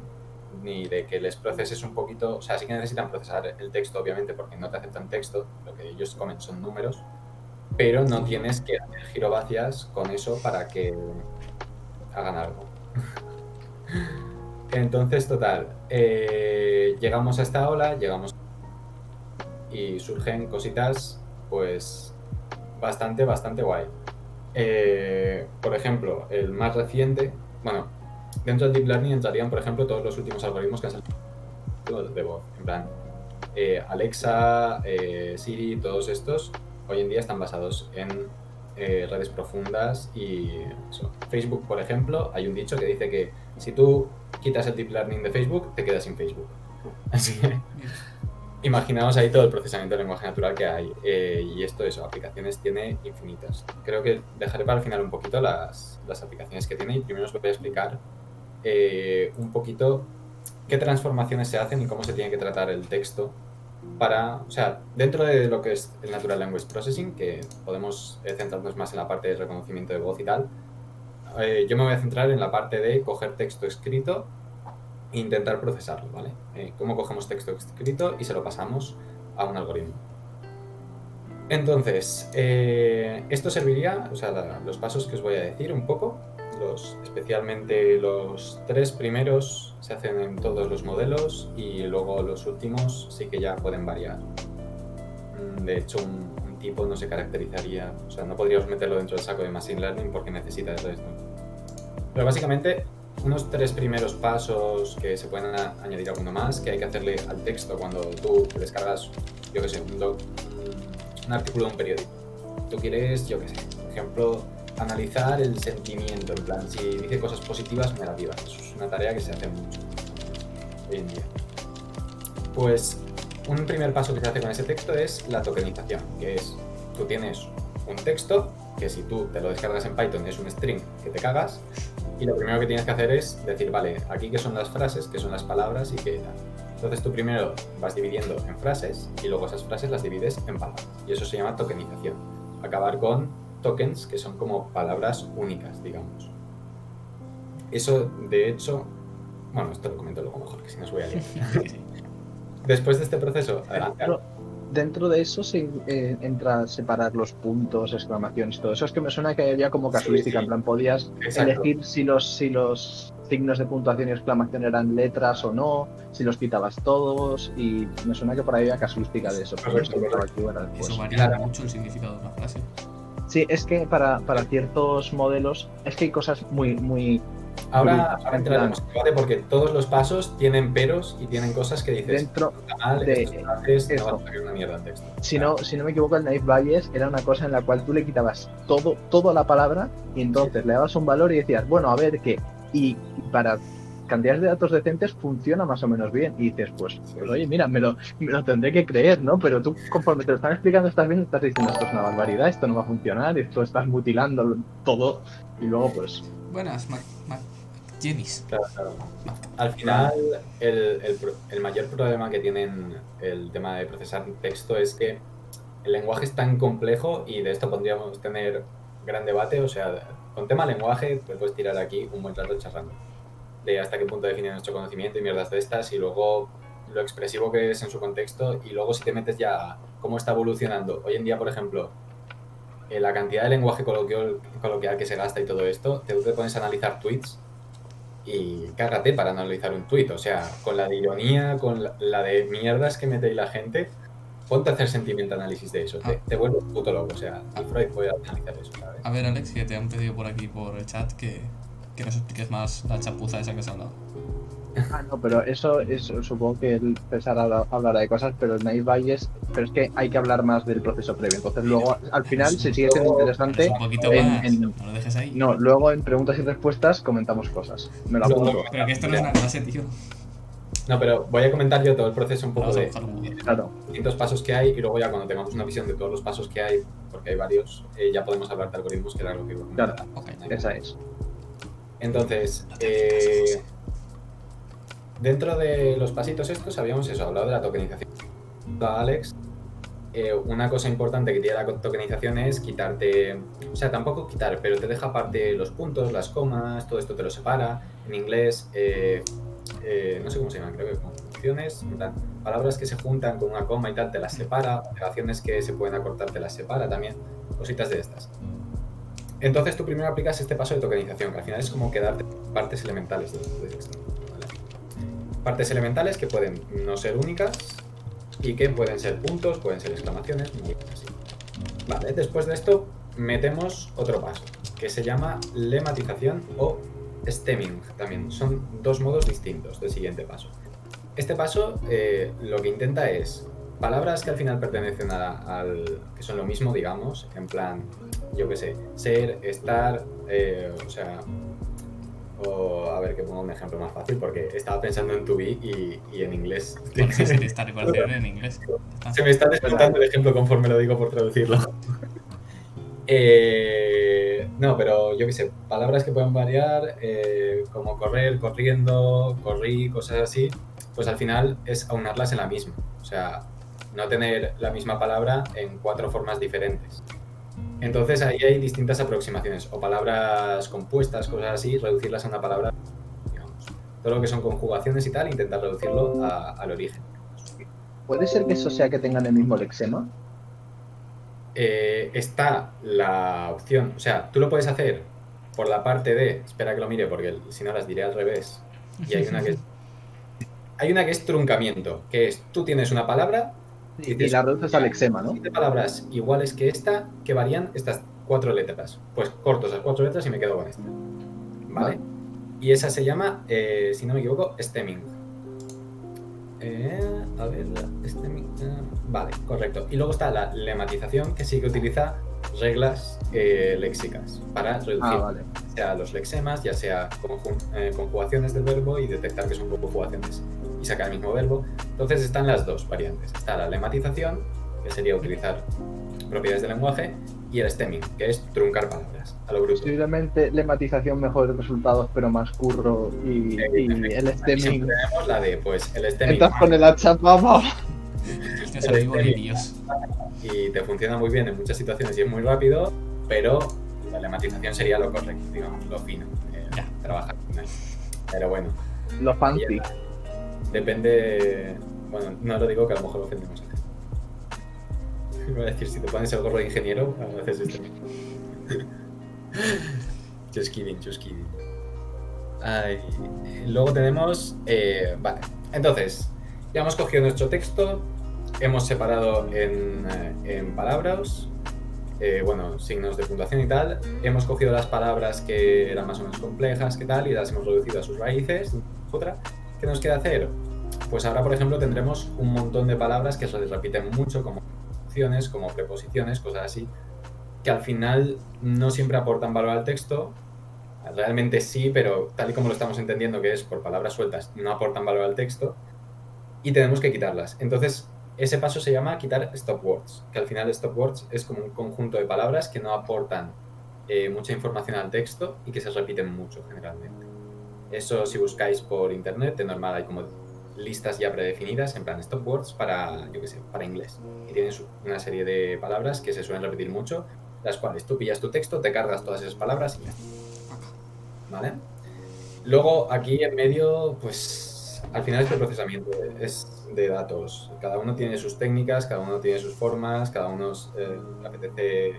ni de que les proceses un poquito, o sea, sí que necesitan procesar el texto, obviamente, porque no te aceptan texto, lo que ellos comen son números, pero no tienes que hacer girovacias con eso para que hagan algo. Entonces, total, llegamos a esta ola, y surgen cositas, pues, bastante guay. Por ejemplo, el más reciente, bueno, dentro del Deep Learning entrarían, por ejemplo, todos los últimos algoritmos que han salido de voz, en plan, Alexa, Siri, todos estos, hoy en día están basados en redes profundas y eso. Facebook, por ejemplo, hay un dicho que dice que si tú quitas el Deep Learning de Facebook, te quedas sin Facebook. Así que imaginaos ahí todo el procesamiento de lenguaje natural que hay. Y esto, eso, aplicaciones tiene infinitas. Creo que dejaré para el final un poquito las aplicaciones que tiene y primero os voy a explicar un poquito qué transformaciones se hacen y cómo se tiene que tratar el texto para, o sea, dentro de lo que es el Natural Language Processing, que podemos centrarnos más en la parte de reconocimiento de voz y tal, yo me voy a centrar en la parte de coger texto escrito e intentar procesarlo, ¿vale? Cómo cogemos texto escrito y se lo pasamos a un algoritmo. Entonces, esto serviría, o sea, los pasos que os voy a decir un poco, especialmente los 3 primeros se hacen en todos los modelos y luego los últimos sí que ya pueden variar. De hecho, un tipo no se caracterizaría, o sea, no podríamos meterlo dentro del saco de Machine Learning porque necesita el resto. Pero básicamente, unos 3 primeros pasos que se pueden añadir alguno más, que hay que hacerle al texto cuando tú descargas, yo qué sé, un artículo de un periódico. Tú quieres, yo qué sé, por ejemplo, analizar el sentimiento, en plan, si dice cosas positivas o negativas. Eso es una tarea que se hace mucho hoy en día. Pues un primer paso que se hace con ese texto es la tokenización, que es, tú tienes un texto que si tú te lo descargas en Python es un string que te cagas y lo primero que tienes que hacer es decir, vale, aquí qué son las frases, qué son las palabras y qué tal. Entonces tú primero vas dividiendo en frases y luego esas frases las divides en palabras y eso se llama tokenización. Acabar con tokens que son como palabras únicas, digamos. Eso, de hecho, bueno, esto lo comento luego mejor, que si no os voy a liar. Después de este proceso, dentro de eso se entra a separar los puntos, exclamaciones, todo eso. Es que me suena que había como casuística, en plan, podías elegir si los signos de puntuación y exclamación eran letras o no, si los quitabas todos, y me suena que por ahí había casuística de eso. Eso varía mucho el significado de una frase. Sí, es que para ciertos modelos es que hay cosas muy Ahora entraremos en debate porque todos los pasos tienen peros y tienen cosas que dices dentro mal, de no vas a sacar una mierda en texto. Si no me equivoco, el Naive Bayes era una cosa en la cual tú le quitabas todo a la palabra y entonces le dabas un valor y decías, bueno, a ver qué. Y para cantidades de datos decentes funciona más o menos bien. Y dices, pues oye, mira, me lo tendré que creer, ¿no? Pero tú, conforme te lo están explicando, estás bien, estás diciendo, esto es una barbaridad, esto no va a funcionar, esto estás mutilando todo. Y luego, pues... Buenas, Jenis. Claro. Al final, el mayor problema que tienen el tema de procesar texto es que el lenguaje es tan complejo y de esto podríamos tener gran debate. O sea, con tema lenguaje te puedes tirar aquí un buen rato charlando de hasta qué punto define nuestro conocimiento y mierdas de estas y luego lo expresivo que es en su contexto y luego si te metes ya a cómo está evolucionando. Hoy en día, por ejemplo, la cantidad de lenguaje coloquial que se gasta y todo esto, te pones a analizar tweets y cágate para analizar un tweet, o sea, con la de ironía, con la de mierdas que mete ahí la gente, ponte a hacer sentimiento análisis de eso, te vuelves puto loco, o sea, a Freud puede analizar eso, ¿sabes? A ver, Alex, que te han pedido por aquí por el chat que nos expliques más la chapuza esa que has hablado. No, pero eso supongo que el César hablará de cosas, pero el Naive Bayes, pero es que hay que hablar más del proceso previo. Entonces luego, al final, se sigue siendo interesante. Un poquito más, no lo dejes ahí. No, luego en preguntas y respuestas comentamos cosas. Me lo apunto. Pero que esto no es una clase, tío. No, pero voy a comentar yo todo el proceso un poco de claro, distintos pasos que hay y luego ya cuando tengamos una visión de todos los pasos que hay, porque hay varios, ya podemos hablar de algoritmos, que era lo que iba a comentar. Claro, okay. Esa es. Entonces, dentro de los pasitos estos habíamos hablado de la tokenización. a Alex, una cosa importante que tiene la tokenización es quitarte, o sea, tampoco quitar, pero te deja aparte los puntos, las comas, todo esto te lo separa. En inglés, no sé cómo se llaman, creo que conjunciones, palabras que se juntan con una coma y tal, te las separa, operaciones que se pueden acortar te las separa también, cositas de estas. Entonces tú primero aplicas este paso de tokenización, que al final es como quedarte partes elementales del texto, ¿vale? Partes elementales que pueden no ser únicas y que pueden ser puntos, pueden ser exclamaciones, así. Vale, después de esto metemos otro paso, que se llama lematización o stemming también. Son dos modos distintos del siguiente paso. Este paso lo que intenta es palabras que al final pertenecen que son lo mismo, digamos, en plan, yo qué sé, ser, estar, o sea, o a ver que pongo un ejemplo más fácil porque estaba pensando en to be y en inglés. Bueno, sí, ser, estar y parecer en inglés. Se me está descontando el ejemplo conforme lo digo por traducirlo. No, pero yo qué sé, palabras que pueden variar, como correr, corriendo, corrí, cosas así, pues al final es aunarlas en la misma. O sea, no tener la misma palabra en 4 formas diferentes. Entonces ahí hay distintas aproximaciones, o palabras compuestas, cosas así, reducirlas a una palabra, digamos. Todo lo que son conjugaciones y tal, intentar reducirlo al origen. ¿Puede ser que eso sea que tengan el mismo lexema? Está la opción, o sea, tú lo puedes hacer por la parte de, espera que lo mire porque si no las diré al revés, y hay una que es truncamiento, que es, tú tienes una palabra y la reduces al lexema, ¿no? 7 palabras iguales que esta, que varían estas 4 letras, pues corto esas 4 letras y me quedo con esta, ¿vale? Y esa se llama, si no me equivoco, stemming. A ver, vale, correcto. Y luego está la lematización, que sí que utiliza reglas léxicas para reducir ya sea los lexemas, ya sea conjugaciones del verbo y detectar que son conjugaciones y sacar el mismo verbo. Entonces están las dos variantes. Está la lematización, que sería utilizar propiedades del lenguaje, y el stemming, que es truncar palabras a lo bruto. Posiblemente lematización mejores resultados, pero más curro, y el stemming. Tenemos la de, pues, el stemming. Estás con el hacha, vamos. Y te funciona muy bien en muchas situaciones y es muy rápido, pero la lematización sería lo correcto, digamos, lo fino. Trabajar con él. Pero bueno. Lo fancy. Depende. Bueno, no lo digo que a lo mejor lo ofendemos a ti. Voy a decir, si te pones el gorro de ingeniero, haces esto. Just kidding. Luego tenemos. Vale. Entonces, ya hemos cogido nuestro texto, hemos separado en palabras, signos de puntuación y tal. Hemos cogido las palabras que eran más o menos complejas, que tal, y las hemos reducido a sus raíces. Otra, ¿qué nos queda hacer? Pues ahora, por ejemplo, tendremos un montón de palabras que se repiten mucho, como opciones, como preposiciones, cosas así, que al final no siempre aportan valor al texto. Realmente sí, pero tal y como lo estamos entendiendo, que es por palabras sueltas, no aportan valor al texto y tenemos que quitarlas. Entonces, ese paso se llama quitar stop words, que al final stop words es como un conjunto de palabras que no aportan mucha información al texto y que se repiten mucho generalmente. Eso, si buscáis por internet, de normal hay como listas ya predefinidas, en plan stop words para, yo qué sé, para inglés. Y tienes una serie de palabras que se suelen repetir mucho, las cuales tú pillas tu texto, te cargas todas esas palabras y ya. ¿Vale? Luego, aquí en medio, pues, al final este procesamiento es de datos. Cada uno tiene sus técnicas, cada uno tiene sus formas, cada uno le apetece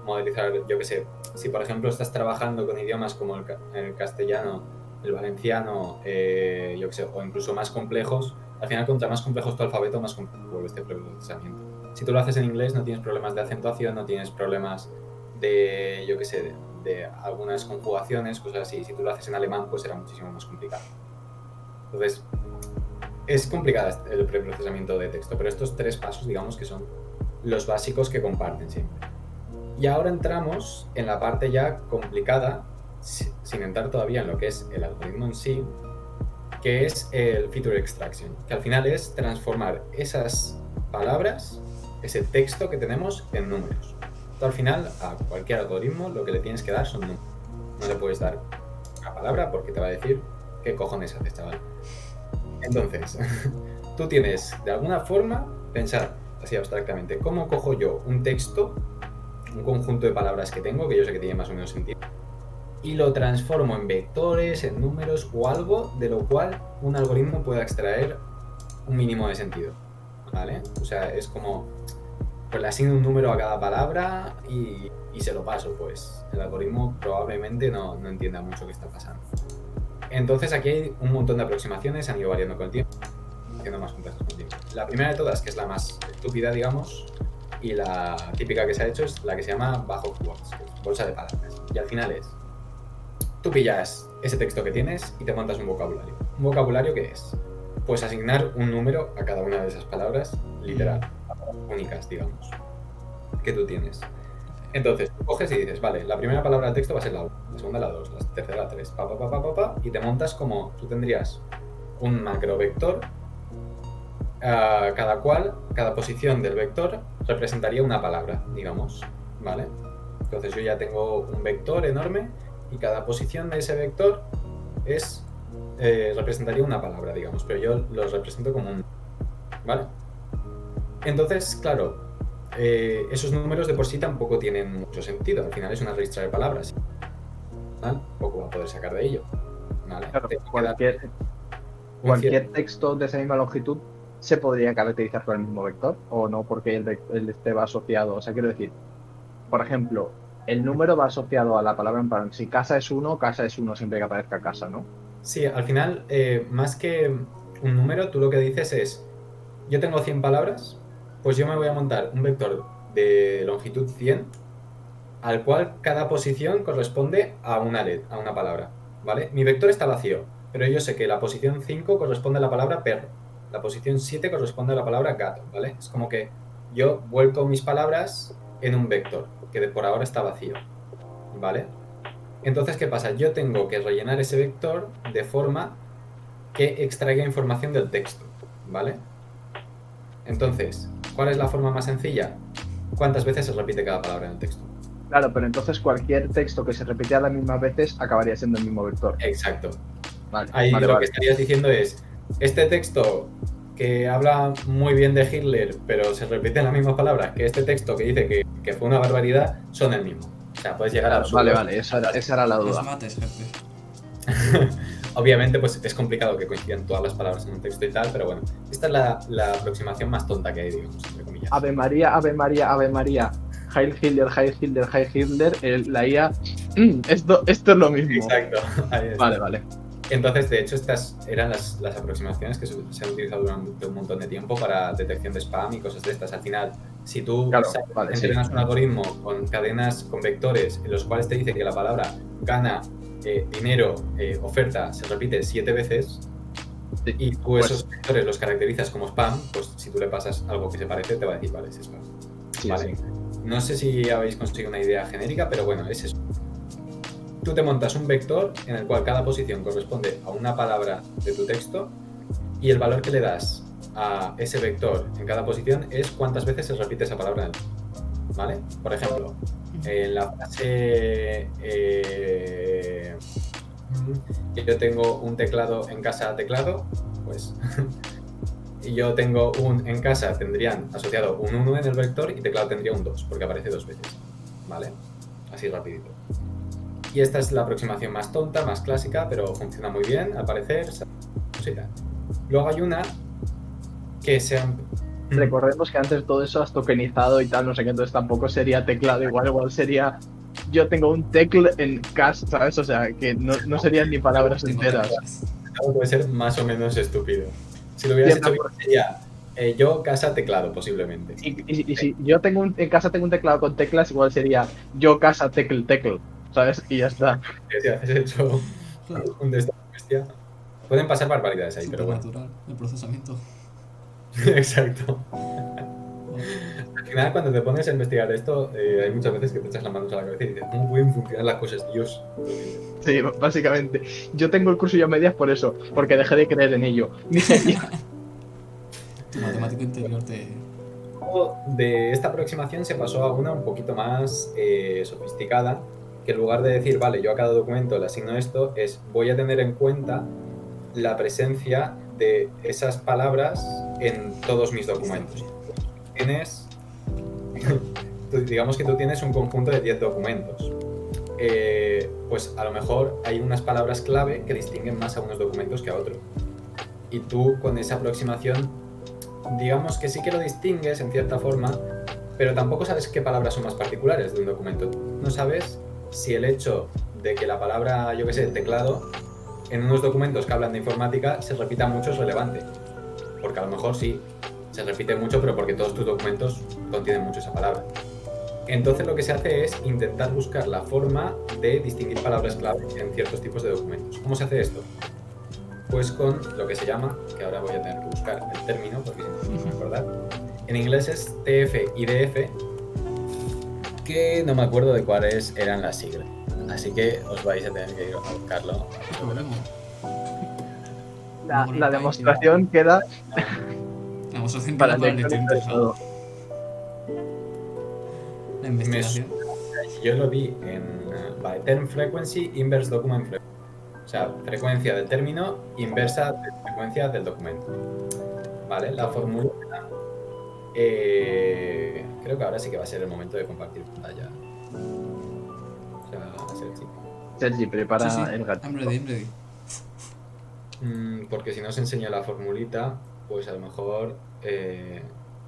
modelizar, yo qué sé. Si, por ejemplo, estás trabajando con idiomas como el castellano, el valenciano, yo qué sé, o incluso más complejos, al final, contra más complejo es tu alfabeto, más complejo es este procesamiento. Si tú lo haces en inglés, no tienes problemas de acentuación, no tienes problemas de, yo qué sé, de algunas conjugaciones, cosas así. Si tú lo haces en alemán, pues será muchísimo más complicado. Entonces, es complicado el preprocesamiento de texto, pero estos 3 pasos, digamos, que son los básicos que comparten siempre. Y ahora entramos en la parte ya complicada, sin entrar todavía en lo que es el algoritmo en sí, que es el feature extraction, que al final es transformar esas palabras, ese texto que tenemos, en números. Tú, al final, a cualquier algoritmo lo que le tienes que dar son números. No le puedes dar una palabra porque te va a decir qué cojones haces, chaval. Entonces, tú tienes de alguna forma pensad así abstractamente, ¿cómo cojo yo un texto, un conjunto de palabras que tengo, que yo sé que tiene más o menos sentido, y lo transformo en vectores, en números o algo de lo cual un algoritmo pueda extraer un mínimo de sentido, ¿vale? O sea, es como, pues le asigno un número a cada palabra y se lo paso, pues el algoritmo probablemente no entienda mucho qué está pasando. Entonces aquí hay un montón de aproximaciones, han ido variando con el tiempo, haciendo más complejas con el tiempo. La primera de todas, que es la más estúpida, digamos, y la típica que se ha hecho, es la que se llama Bag of Words, que es bolsa de palabras. Y al final es, tú pillas ese texto que tienes y te montas un vocabulario. ¿Un vocabulario qué es? Pues asignar un número a cada una de esas palabras, literal, únicas, digamos, que tú tienes. Entonces, tú coges y dices, vale, la primera palabra del texto va a ser la 1, la segunda la 2, la tercera la 3, y te montas como, tú tendrías un macrovector, cada posición del vector representaría una palabra, digamos, ¿vale? Entonces yo ya tengo un vector enorme y cada posición de ese vector representaría una palabra, digamos, pero yo los represento como un... ¿vale? Entonces, claro, esos números de por sí tampoco tienen mucho sentido. Al final es una ristra de palabras. ¿Vale? Poco va a poder sacar de ello. ¿Vale? Claro, cualquier texto de esa misma longitud se podría caracterizar por el mismo vector o no, porque el este va asociado. O sea, quiero decir, por ejemplo, el número va asociado a la palabra en plan. Si casa es 1 siempre que aparezca casa, ¿no? Sí, al final, más que un número, tú lo que dices es, yo tengo 100 palabras, pues yo me voy a montar un vector de longitud 100, al cual cada posición corresponde a una palabra, ¿vale? Mi vector está vacío, pero yo sé que la posición 5 corresponde a la palabra perro, la posición 7 corresponde a la palabra gato, ¿vale? Es como que yo vuelco mis palabras en un vector, que por ahora está vacío, ¿vale? Entonces, ¿qué pasa? Yo tengo que rellenar ese vector de forma que extraiga información del texto, ¿vale? Entonces, ¿cuál es la forma más sencilla? ¿Cuántas veces se repite cada palabra en el texto? Claro, pero entonces cualquier texto que se repitiera las mismas veces acabaría siendo el mismo vector. Exacto. Vale, Ahí lo que estarías diciendo es, este texto que habla muy bien de Hitler, pero se repiten las mismas palabras que este texto que dice que fue una barbaridad, son el mismo. O sea, puedes llegar a... Vale, esa era la duda. Los mates, jefe. Obviamente, pues es complicado que coincidan todas las palabras en un texto y tal, pero bueno, esta es la aproximación más tonta que hay, digamos, entre comillas. Ave María, Ave María, Ave María. Heil Hitler, Heil Hitler, Heil Hitler. La IA. Esto es lo mismo. Exacto. Ahí está. Vale. Entonces, de hecho, estas eran las aproximaciones que se han utilizado durante un montón de tiempo para detección de spam y cosas de estas. Al final, si tú entrenas un algoritmo con cadenas, con vectores, en los cuales te dice que la palabra gana, dinero, oferta, se repite 7 veces, y tú esos vectores los caracterizas como spam, pues si tú le pasas algo que se parece, te va a decir, vale, es spam. Sí, vale. Sí. No sé si habéis conseguido una idea genérica, pero bueno, es eso. Tú te montas un vector en el cual cada posición corresponde a una palabra de tu texto y el valor que le das a ese vector en cada posición es cuántas veces se repite esa palabra en el texto, ¿vale? Por ejemplo, en la frase yo tengo un teclado en casa teclado, pues y yo tengo un en casa, tendrían asociado un 1 en el vector y teclado tendría un 2, porque aparece 2 veces, ¿vale? Así rapidito. Y esta es la aproximación más tonta, más clásica, pero funciona muy bien, al parecer. Luego hay una que Recordemos que antes todo eso has tokenizado y tal, no sé qué, entonces tampoco sería teclado, igual sería yo tengo un tecl en casa, ¿sabes? O sea, que no serían ni palabras enteras. Puede ser más o menos estúpido. Si lo hubieras hecho bien sería yo casa teclado, posiblemente. Y si yo en casa tengo un teclado con teclas, igual sería yo casa tecl, ¿sabes? Y ya está. Si has hecho un de esta bestia. Pueden pasar barbaridades ahí, pero bueno. Natural, el procesamiento. Exacto. Al final, cuando te pones a investigar esto, hay muchas veces que te echas las manos a la cabeza y dices, ¿cómo pueden funcionar las cosas, Dios? Sí, básicamente. Yo tengo el curso ya a medias por eso, porque dejé de creer en ello. Tu matemático interior te... De esta aproximación se pasó a una un poquito más sofisticada, que en lugar de decir, vale, yo a cada documento le asigno esto, es voy a tener en cuenta la presencia de esas palabras en todos mis documentos. tienes, digamos que tú tienes un conjunto de 10 documentos. Pues a lo mejor hay unas palabras clave que distinguen más a unos documentos que a otros. Y tú con esa aproximación, digamos que sí que lo distingues en cierta forma, pero tampoco sabes qué palabras son más particulares de un documento. No sabes si el hecho de que la palabra, yo qué sé, teclado, en unos documentos que hablan de informática se repita mucho es relevante. Porque a lo mejor sí, se repite mucho, pero porque todos tus documentos contienen mucho esa palabra. Entonces lo que se hace es intentar buscar la forma de distinguir palabras clave en ciertos tipos de documentos. ¿Cómo se hace esto? Pues con lo que se llama, que ahora voy a tener que buscar el término porque si no me acordar. En inglés es TF y DF, que no me acuerdo de cuáles eran las siglas. Así que os vais a tener que ir a buscarlo. La demostración queda La demostración para queda el para el lector lector interesado. La investigación. Yo lo vi en Term Frequency Inverse Document Frequency. O sea, frecuencia del término inversa de frecuencia del documento. ¿Vale? La fórmula... creo que ahora sí que va a ser el momento de compartir pantalla. O sea, Sergi, prepara Sí. el gato. I'm ready. Porque si no os enseño la formulita, pues a lo mejor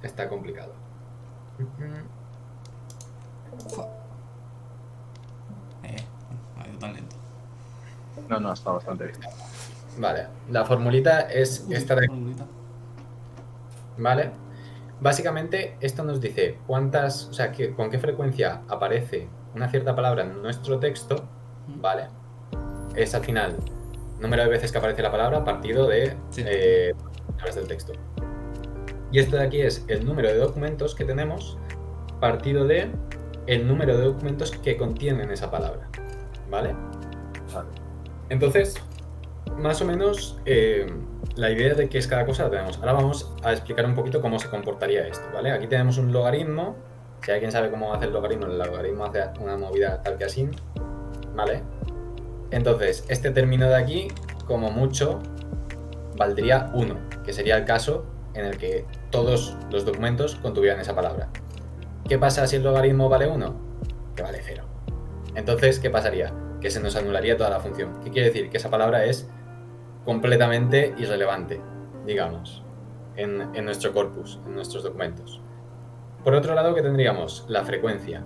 está complicado. No ha ido tan lento. No, está bastante bien. Vale, la formulita es esta de... Formulita. ¿Vale? Básicamente esto nos dice cuántas, o sea, con qué frecuencia aparece una cierta palabra en nuestro texto, ¿vale? Es al final número de veces que aparece la palabra partido de palabras del texto. Y esto de aquí es el número de documentos que tenemos partido de el número de documentos que contienen esa palabra, ¿vale? Entonces, más o menos la idea de qué es cada cosa la tenemos. Ahora vamos a explicar un poquito cómo se comportaría esto, ¿vale? Aquí tenemos un logaritmo. Si alguien sabe cómo hace el logaritmo hace una movida tal que así, ¿vale? Entonces, este término de aquí, como mucho, valdría 1, que sería el caso en el que todos los documentos contuvieran esa palabra. ¿Qué pasa si el logaritmo vale 1? Que vale 0. Entonces, ¿qué pasaría? Que se nos anularía toda la función. ¿Qué quiere decir? Que esa palabra es completamente irrelevante, digamos, en nuestro corpus, en nuestros documentos. Por otro lado, ¿qué tendríamos? La frecuencia.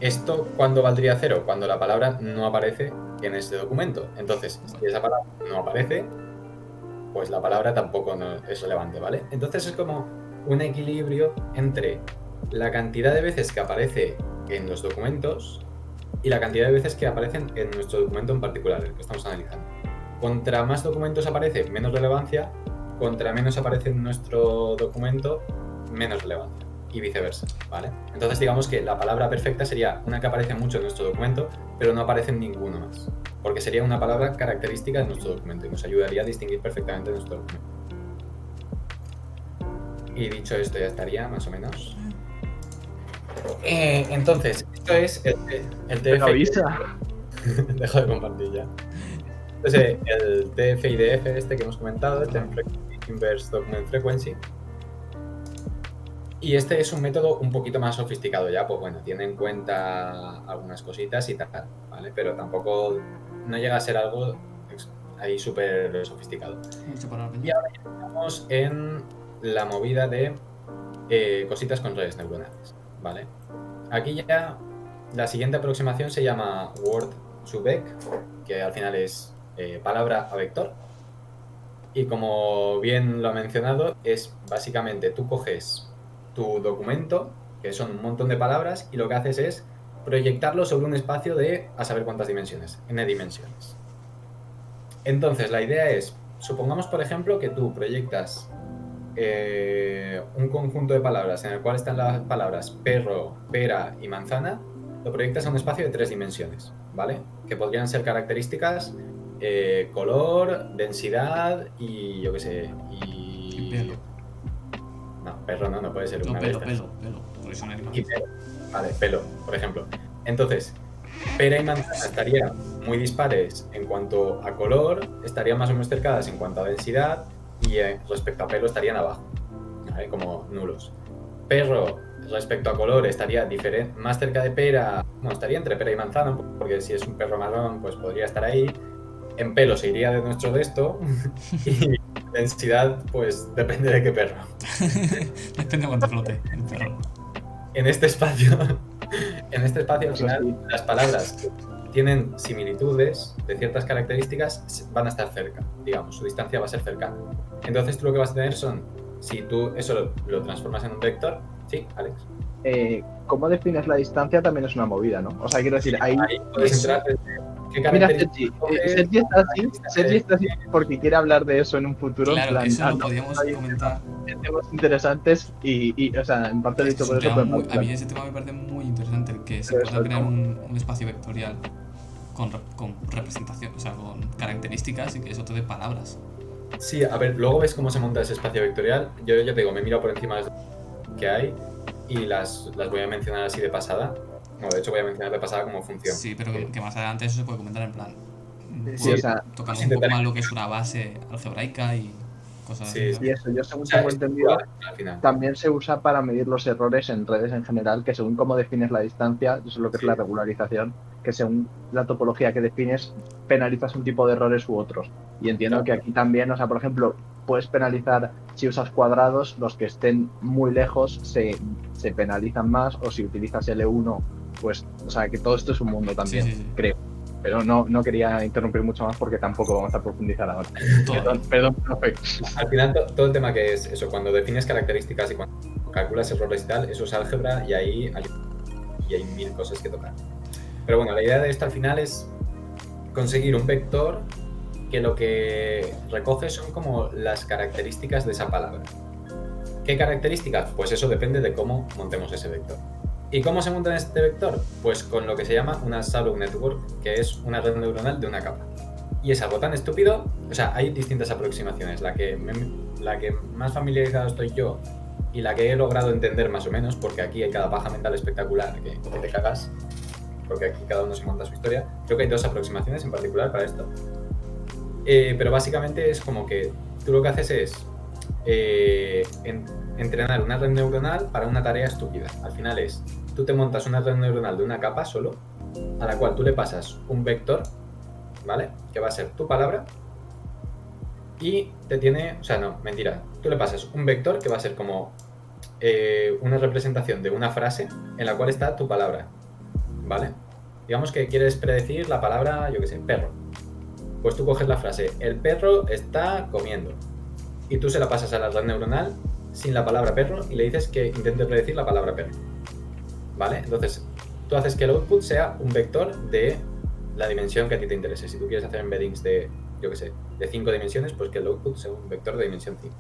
¿Esto cuándo valdría 0? Cuando la palabra no aparece en ese documento. Entonces, si esa palabra no aparece, pues la palabra tampoco es relevante, ¿vale? Entonces es como un equilibrio entre la cantidad de veces que aparece en los documentos y la cantidad de veces que aparecen en nuestro documento en particular, el que estamos analizando. Contra más documentos aparece, menos relevancia. Contra menos aparece en nuestro documento, menos relevancia. Y viceversa, ¿vale? Entonces digamos que la palabra perfecta sería una que aparece mucho en nuestro documento, pero no aparece en ninguno más. Porque sería una palabra característica de nuestro documento y nos ayudaría a distinguir perfectamente nuestro documento. Y dicho esto ya estaría, más o menos. Entonces, esto es el TF. Pero avisa. Dejo de compartir ya. Entonces, el TF y DF este que hemos comentado, el Term Frequency Inverse Document Frequency. Y este es un método un poquito más sofisticado ya, pues bueno, tiene en cuenta algunas cositas y tal, ¿vale? Pero tampoco, no llega a ser algo ahí súper sofisticado. Y ahora ya estamos en la movida de cositas con redes neuronales, ¿vale? Aquí ya la siguiente aproximación se llama Word-to-Vec, que al final es palabra a vector. Y como bien lo ha mencionado, es básicamente tú coges tu documento, que son un montón de palabras, y lo que haces es proyectarlo sobre un espacio de a saber cuántas dimensiones, n dimensiones. Entonces la idea es, supongamos por ejemplo que tú proyectas un conjunto de palabras en el cual están las palabras perro, pera y manzana, lo proyectas a un espacio de 3 dimensiones, ¿vale? Que podrían ser características, color, densidad y yo qué sé, y pelo. No, perro no puede ser una pelo. de estas. Porque son animales. Y pelo. Vale, pelo, por ejemplo. Entonces, pera y manzana estarían muy dispares en cuanto a color, estarían más o menos cercadas en cuanto a densidad y respecto a pelo estarían abajo, ¿vale? Como nulos. perro respecto a color estaría más cerca de pera, no, estaría entre pera y manzana, porque si es un perro marrón, pues podría estar ahí. En pelo se iría de nuestro de esto y densidad, pues depende de qué perro. Depende de cuánto flote el perro. En este espacio, al Eso final, sí. las palabras que tienen similitudes de ciertas características van a estar cerca, digamos, su distancia va a ser cercana. Entonces tú lo que vas a tener son, si tú eso lo transformas en un vector, ¿sí, Alex? ¿Cómo defines la distancia? También es una movida, ¿no? O sea, quiero decir, ahí puedes eso- entrar desde qué mira, características coges, Sergi está así porque quiere hablar de eso en un futuro. Claro, En plan, eso lo no, podíamos hay comentar. temas interesantes y, o sea, en parte lo he Es que dicho es por un eso, tema pero en a mí plan, ese tema me parece muy interesante, el que se pero pueda eso, crear ¿no? un espacio vectorial con representación, o sea, con características y que eso te dé palabras. Sí, a ver, luego ves cómo se monta ese espacio vectorial. Yo ya te digo, me he mirado por encima de las que hay y las voy a mencionar así de pasada. No, de hecho voy a mencionar de pasada como función. Sí, pero que más adelante eso se puede comentar en plan. Sí, o sea, Tocamos un poco más lo que es una base algebraica y cosas así, Sí, ¿sabes? y eso, yo o según sea, tengo entendido, estructural al final. también se usa para medir los errores en redes en general, que según cómo defines la distancia, eso es lo que es Sí. la regularización, que según la topología que defines, penalizas un tipo de errores u otros. Y entiendo que aquí también, o sea, por ejemplo, puedes penalizar si usas cuadrados, los que estén muy lejos se penalizan más, o si utilizas L1, pues, o sea, que todo esto es un mundo también, Sí. creo. Pero no quería interrumpir mucho más porque tampoco vamos a profundizar ahora. Perdón, profe. Al final, todo el tema que es eso, cuando defines características y cuando calculas errores y tal, eso es álgebra y ahí hay mil cosas que tocar. Pero bueno, la idea de esto al final es conseguir un vector que lo que recoge son como las características de esa palabra. ¿Qué características? Pues eso depende de cómo montemos ese vector. ¿Y cómo se monta este vector? Pues con lo que se llama una shallow network, que es una red neuronal de una capa. Y es algo tan estúpido, o sea, hay distintas aproximaciones. La que más familiarizado estoy yo y la que he logrado entender más o menos, porque aquí hay cada paja mental espectacular que te cagas, porque aquí cada uno se monta su historia. Creo que hay dos aproximaciones en particular para esto. Pero básicamente es como que tú lo que haces es entrenar una red neuronal para una tarea estúpida. Al final es, tú te montas una red neuronal de una capa solo, a la cual tú le pasas un vector, ¿vale? Que va a ser tu palabra, y te tiene, o sea, no, mentira, tú le pasas un vector que va a ser como una representación de una frase en la cual está tu palabra, ¿vale? Digamos que quieres predecir la palabra, yo qué sé, perro. Pues tú coges la frase, el perro está comiendo, y tú se la pasas a la red neuronal sin la palabra perro y le dices que intente predecir la palabra perro, ¿vale? Entonces, tú haces que el output sea un vector de la dimensión que a ti te interese. Si tú quieres hacer embeddings de, yo qué sé, de 5 dimensiones, pues que el output sea un vector de dimensión 5.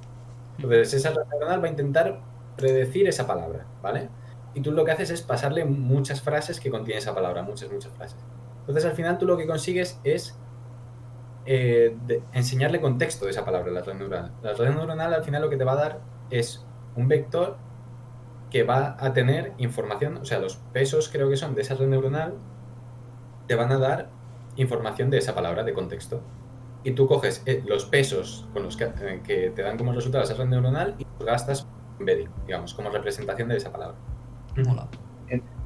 Entonces, esa red neuronal va a intentar predecir esa palabra, ¿vale? Y tú lo que haces es pasarle muchas frases que contiene esa palabra, muchas frases. Entonces, al final, tú lo que consigues es enseñarle contexto de esa palabra a la red neuronal. La red neuronal al final lo que te va a dar es un vector que va a tener información, o sea, los pesos creo que son de esa red neuronal, te van a dar información de esa palabra, de contexto. Y tú coges los pesos con los que te dan como resultado esa red neuronal y los gastas en embedding, digamos, como representación de esa palabra. Mola.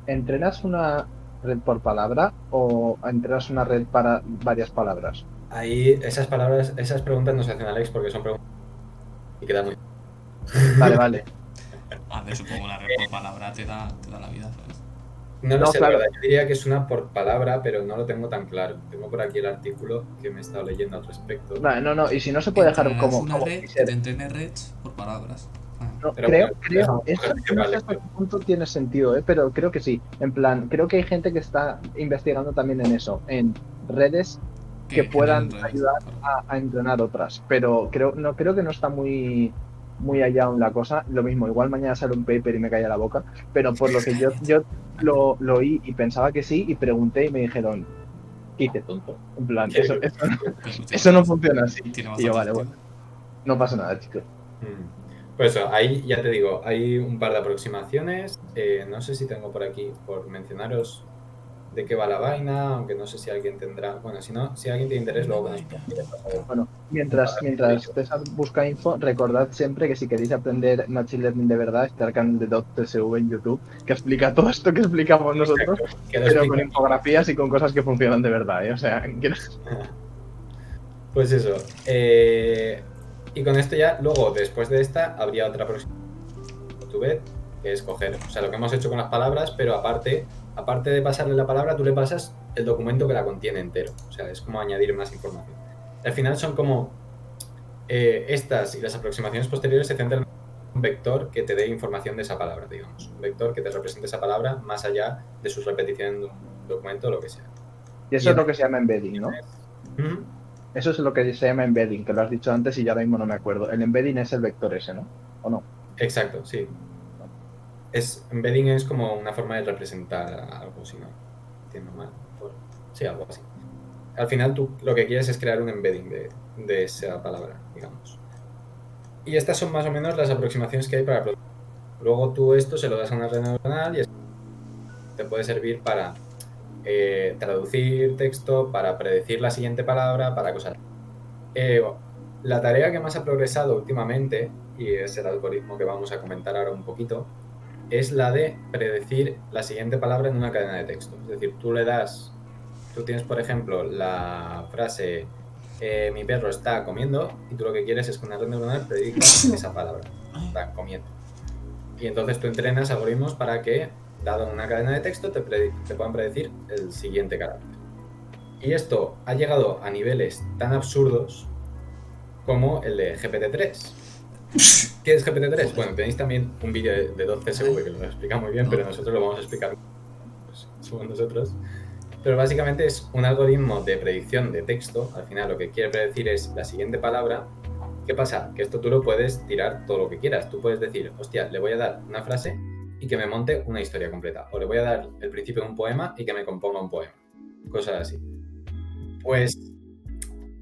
¿Entrenas una red por palabra o entrenas una red para varias palabras? Ahí esas preguntas no se hacen, Alex, porque son preguntas y quedan muy... Vale. A ver, supongo una red por palabra te da la vida, ¿sabes? No lo No, sé, claro. la verdad, yo diría que es una por palabra, pero no lo tengo tan claro. Tengo por aquí el artículo que me he estado leyendo al respecto. No, y si no se puede dejar Entrenarás como una red quisiera. que te entrene reds por palabras. No, Pero creo, bueno, eso no sé vale. hasta qué punto tiene sentido, pero creo que sí. En plan, creo que hay gente que está investigando también en eso, en redes que puedan generen redes, ayudar claro. a entrenar otras. Pero creo que no está muy allá aún la cosa. Lo mismo, igual mañana sale un paper y me calla la boca, pero por lo que yo lo oí y pensaba que sí, y pregunté y me dijeron, ¿qué hice tonto? En plan, eso no funciona así. Tiene Y yo, bastante vale, sentido. bueno, no pasa nada, chicos. Pues eso, ahí ya te digo, hay un par de aproximaciones. No sé si tengo por aquí, por mencionaros de qué va la vaina, aunque no sé si alguien tendrá... Bueno, si no, si alguien tiene interés, luego nos Bueno, mientras César busca info, recordad siempre que si queréis aprender Machine Learning de verdad, está el canal de DotTSV en YouTube, que explica todo esto que explicamos nosotros, pero con infografías y con cosas que funcionan de verdad, ¿eh? O sea, Pues eso. Y con esto ya, luego, después de esta, habría otra próxima que es coger, o sea, lo que hemos hecho con las palabras, pero aparte de pasarle la palabra, tú le pasas el documento que la contiene entero. O sea, es como añadir más información. Al final son como estas y las aproximaciones posteriores se centran en un vector que te dé información de esa palabra, digamos. Un vector que te represente esa palabra más allá de sus repeticiones en un documento o lo que sea. Y eso es lo que se llama embedding, ¿no? Uh-huh. Eso es lo que se llama embedding, que lo has dicho antes y ya ahora mismo no me acuerdo. El embedding es el vector ese, ¿no? ¿O no? Exacto, sí. Embedding es como una forma de representar algo, si no entiendo mal. Sí, algo así. Al final tú lo que quieres es crear un embedding de esa palabra, digamos. Y estas son más o menos las aproximaciones que hay para... Luego tú esto se lo das a una red neuronal y te puede servir para traducir texto, para predecir la siguiente palabra, para cosas. La tarea que más ha progresado últimamente, y es el algoritmo que vamos a comentar ahora un poquito, es la de predecir la siguiente palabra en una cadena de texto. Es decir, tú tienes, por ejemplo, la frase mi perro está comiendo, y tú lo que quieres es que una red neuronal prediga esa palabra, está comiendo. Y entonces tú entrenas algoritmos para que, dado una cadena de texto, te puedan predecir el siguiente carácter. Y esto ha llegado a niveles tan absurdos como el de GPT-3. ¿Qué es GPT-3? Bueno, tenéis también un vídeo de 12SV que lo explica muy bien, pero nosotros lo vamos a explicar, pues, somos nosotros. Pero básicamente es un algoritmo de predicción de texto. Al final lo que quiere predecir es la siguiente palabra. ¿Qué pasa? Que esto tú lo puedes tirar todo lo que quieras. Tú puedes decir, hostia, le voy a dar una frase y que me monte una historia completa. O le voy a dar el principio de un poema y que me componga un poema. Cosas así. Pues,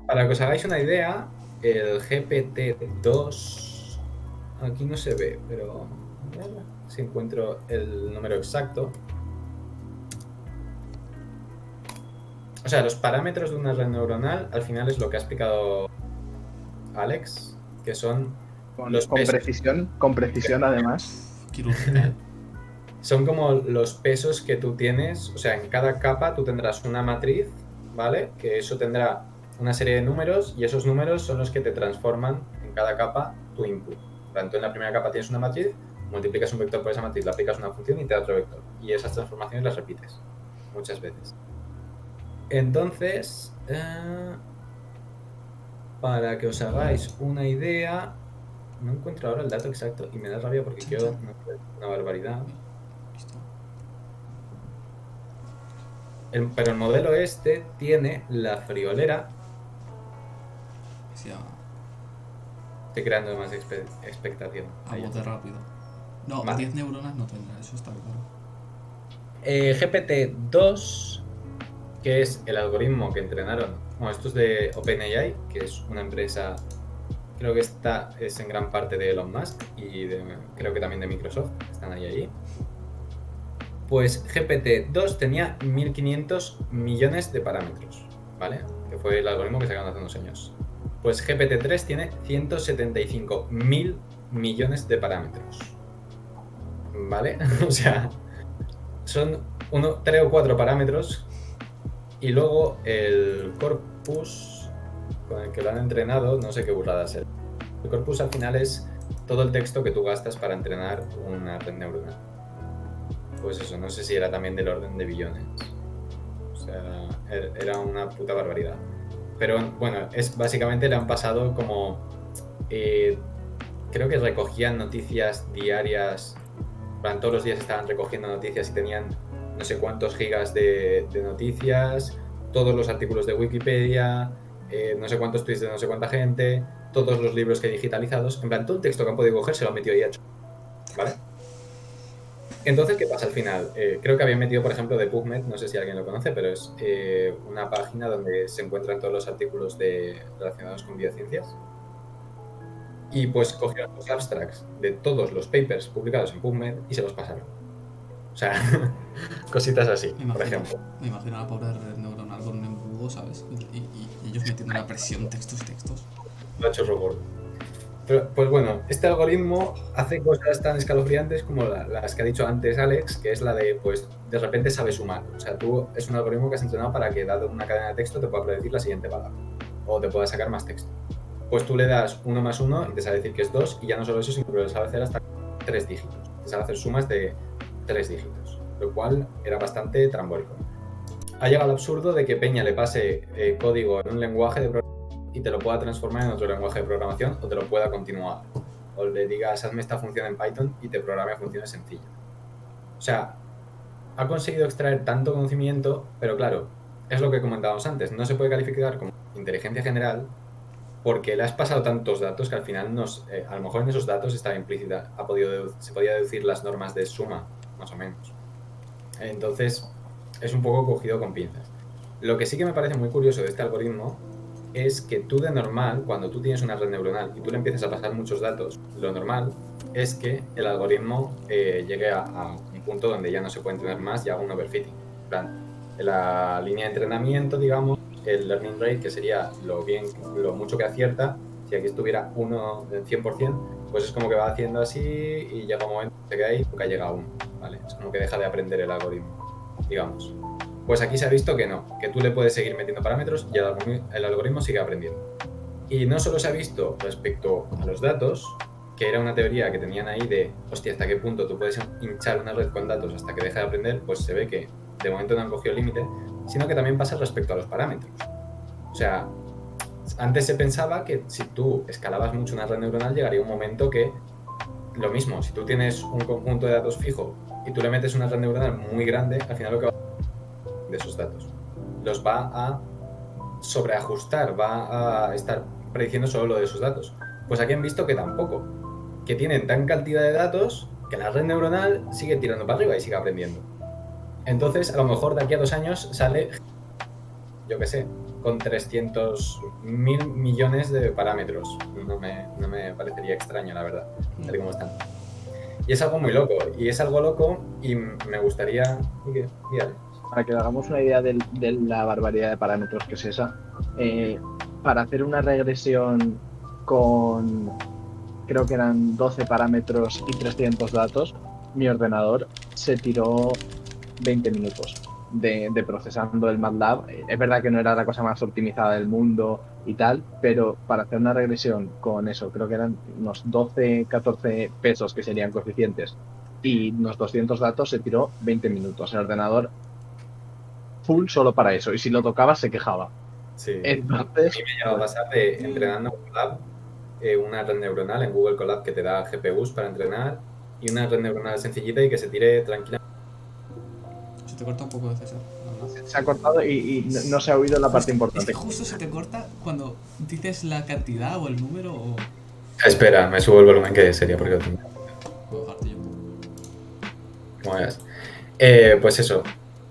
para que os hagáis una idea, el GPT-2... Aquí no se ve, pero... si encuentro el número exacto... O sea, los parámetros de una red neuronal al final es lo que ha explicado Alex, que son los pesos. Con precisión además. Son como los pesos que tú tienes, o sea, en cada capa tú tendrás una matriz, ¿vale? Que eso tendrá una serie de números y esos números son los que te transforman en cada capa tu input. Tanto en la primera capa tienes una matriz, multiplicas un vector por esa matriz, le aplicas una función y te da otro vector. Y esas transformaciones las repites muchas veces. Entonces, para que os hagáis una idea, no encuentro ahora el dato exacto y me da rabia porque quiero una barbaridad. Pero el modelo este tiene la friolera. Estoy creando más expectación. A bote rápido. No, ¿vale? 10 neuronas no tendrá, eso está claro. GPT-2, que es el algoritmo que entrenaron. Bueno, esto es de OpenAI, que es una empresa, creo que esta es en gran parte de Elon Musk y creo que también de Microsoft, están ahí. Pues GPT-2 tenía 1500 millones de parámetros, ¿vale? Que fue el algoritmo que sacaron hace unos años. Pues GPT-3 tiene 175.000 millones de parámetros, ¿vale? O sea, son 3 o 4 parámetros. Y luego el corpus con el que lo han entrenado, no sé qué burrada es. El corpus al final es todo el texto que tú gastas para entrenar una red neuronal. Pues eso, no sé si era también del orden de billones. O sea, era una puta barbaridad. Pero bueno, básicamente le han pasado como... creo que recogían noticias diarias. Todos los días estaban recogiendo noticias y tenían no sé cuántos gigas de noticias, todos los artículos de Wikipedia, no sé cuántos tweets de no sé cuánta gente, todos los libros que hay digitalizados. En plan, todo el texto que han podido coger se lo han metido ahí hecho. ¿Vale? Entonces, ¿qué pasa al final? Creo que habían metido, por ejemplo, de PubMed, no sé si alguien lo conoce, pero es una página donde se encuentran todos los artículos relacionados con biociencias. Y pues cogieron los abstracts de todos los papers publicados en PubMed y se los pasaron. O sea, cositas así, por ejemplo. Me imagino a la pobre red neuronal con un embudo, ¿sabes? Y ellos metiendo la presión textos. Lo ha hecho robot. Pero, pues bueno, este algoritmo hace cosas tan escalofriantes como las que ha dicho antes Alex, que es la de, pues, de repente sabe sumar. O sea, es un algoritmo que has entrenado para que, dado una cadena de texto, te pueda predecir la siguiente palabra. O te pueda sacar más texto. Pues tú le das 1 más 1 y te sabe decir que es 2, y ya no solo eso, sino que lo sabe hacer hasta 3 dígitos. Te sabe hacer sumas de 3 dígitos, lo cual era bastante trambólico. Ha llegado al absurdo de que Peña le pase código en un lenguaje de programación y te lo pueda transformar en otro lenguaje de programación o te lo pueda continuar. O le digas, hazme esta función en Python y te programe funciones sencillas. O sea, ha conseguido extraer tanto conocimiento, pero claro, es lo que comentábamos antes, no se puede calificar como inteligencia general porque le has pasado tantos datos que al final a lo mejor en esos datos estaba implícita, se podía deducir las normas de suma, más o menos. Entonces, es un poco cogido con pinzas. Lo que sí que me parece muy curioso de este algoritmo es que tú de normal, cuando tú tienes una red neuronal y tú le empiezas a pasar muchos datos, lo normal es que el algoritmo llegue a un punto donde ya no se puede entrenar más y haga un overfitting. En plan, en la línea de entrenamiento, digamos, el learning rate, que sería lo mucho que acierta, si aquí estuviera 1 en 100%, pues es como que va haciendo así y llega un momento que se queda ahí y nunca llega a 1, ¿vale? Es como que deja de aprender el algoritmo, digamos. Pues aquí se ha visto que no, que tú le puedes seguir metiendo parámetros y el algoritmo sigue aprendiendo. Y no solo se ha visto respecto a los datos, que era una teoría que tenían ahí de, hostia, hasta qué punto tú puedes hinchar una red con datos hasta que deja de aprender, pues se ve que de momento no han cogido límite, sino que también pasa respecto a los parámetros. O sea, antes se pensaba que si tú escalabas mucho una red neuronal llegaría un momento que, lo mismo, si tú tienes un conjunto de datos fijo y tú le metes una red neuronal muy grande, al final lo que va de esos datos los va a sobreajustar, va a estar prediciendo solo lo de esos datos. Pues aquí han visto que tampoco, que tienen tan cantidad de datos que la red neuronal sigue tirando para arriba y sigue aprendiendo. Entonces, a lo mejor de aquí a 2 años sale, yo qué sé, con 300.000 millones de parámetros. No me parecería extraño, la verdad, tal y como están. Y es algo muy loco, y me gustaría... Para que hagamos una idea de la barbaridad de parámetros que es esa, para hacer una regresión con, creo que eran 12 parámetros y 300 datos, mi ordenador se tiró 20 minutos de procesando el MATLAB. Es verdad que no era la cosa más optimizada del mundo y tal, pero para hacer una regresión con eso, creo que eran unos 12, 14 pesos que serían coeficientes y unos 200 datos, se tiró 20 minutos. El ordenador full solo para eso, y si lo tocaba se quejaba. Sí. Entonces, a mí me llegó a pasar de entrenando en Colab, una red neuronal en Google Colab que te da GPUs para entrenar y una red neuronal sencillita y que se tire tranquilamente. Se te corta un poco, César. Se ha cortado y no se ha oído la parte importante. Es que justo se te corta cuando dices la cantidad o el número o... Espera, me subo el volumen, que sería porque lo tengo. Puedo bajarte yo. Como veas. Pues eso.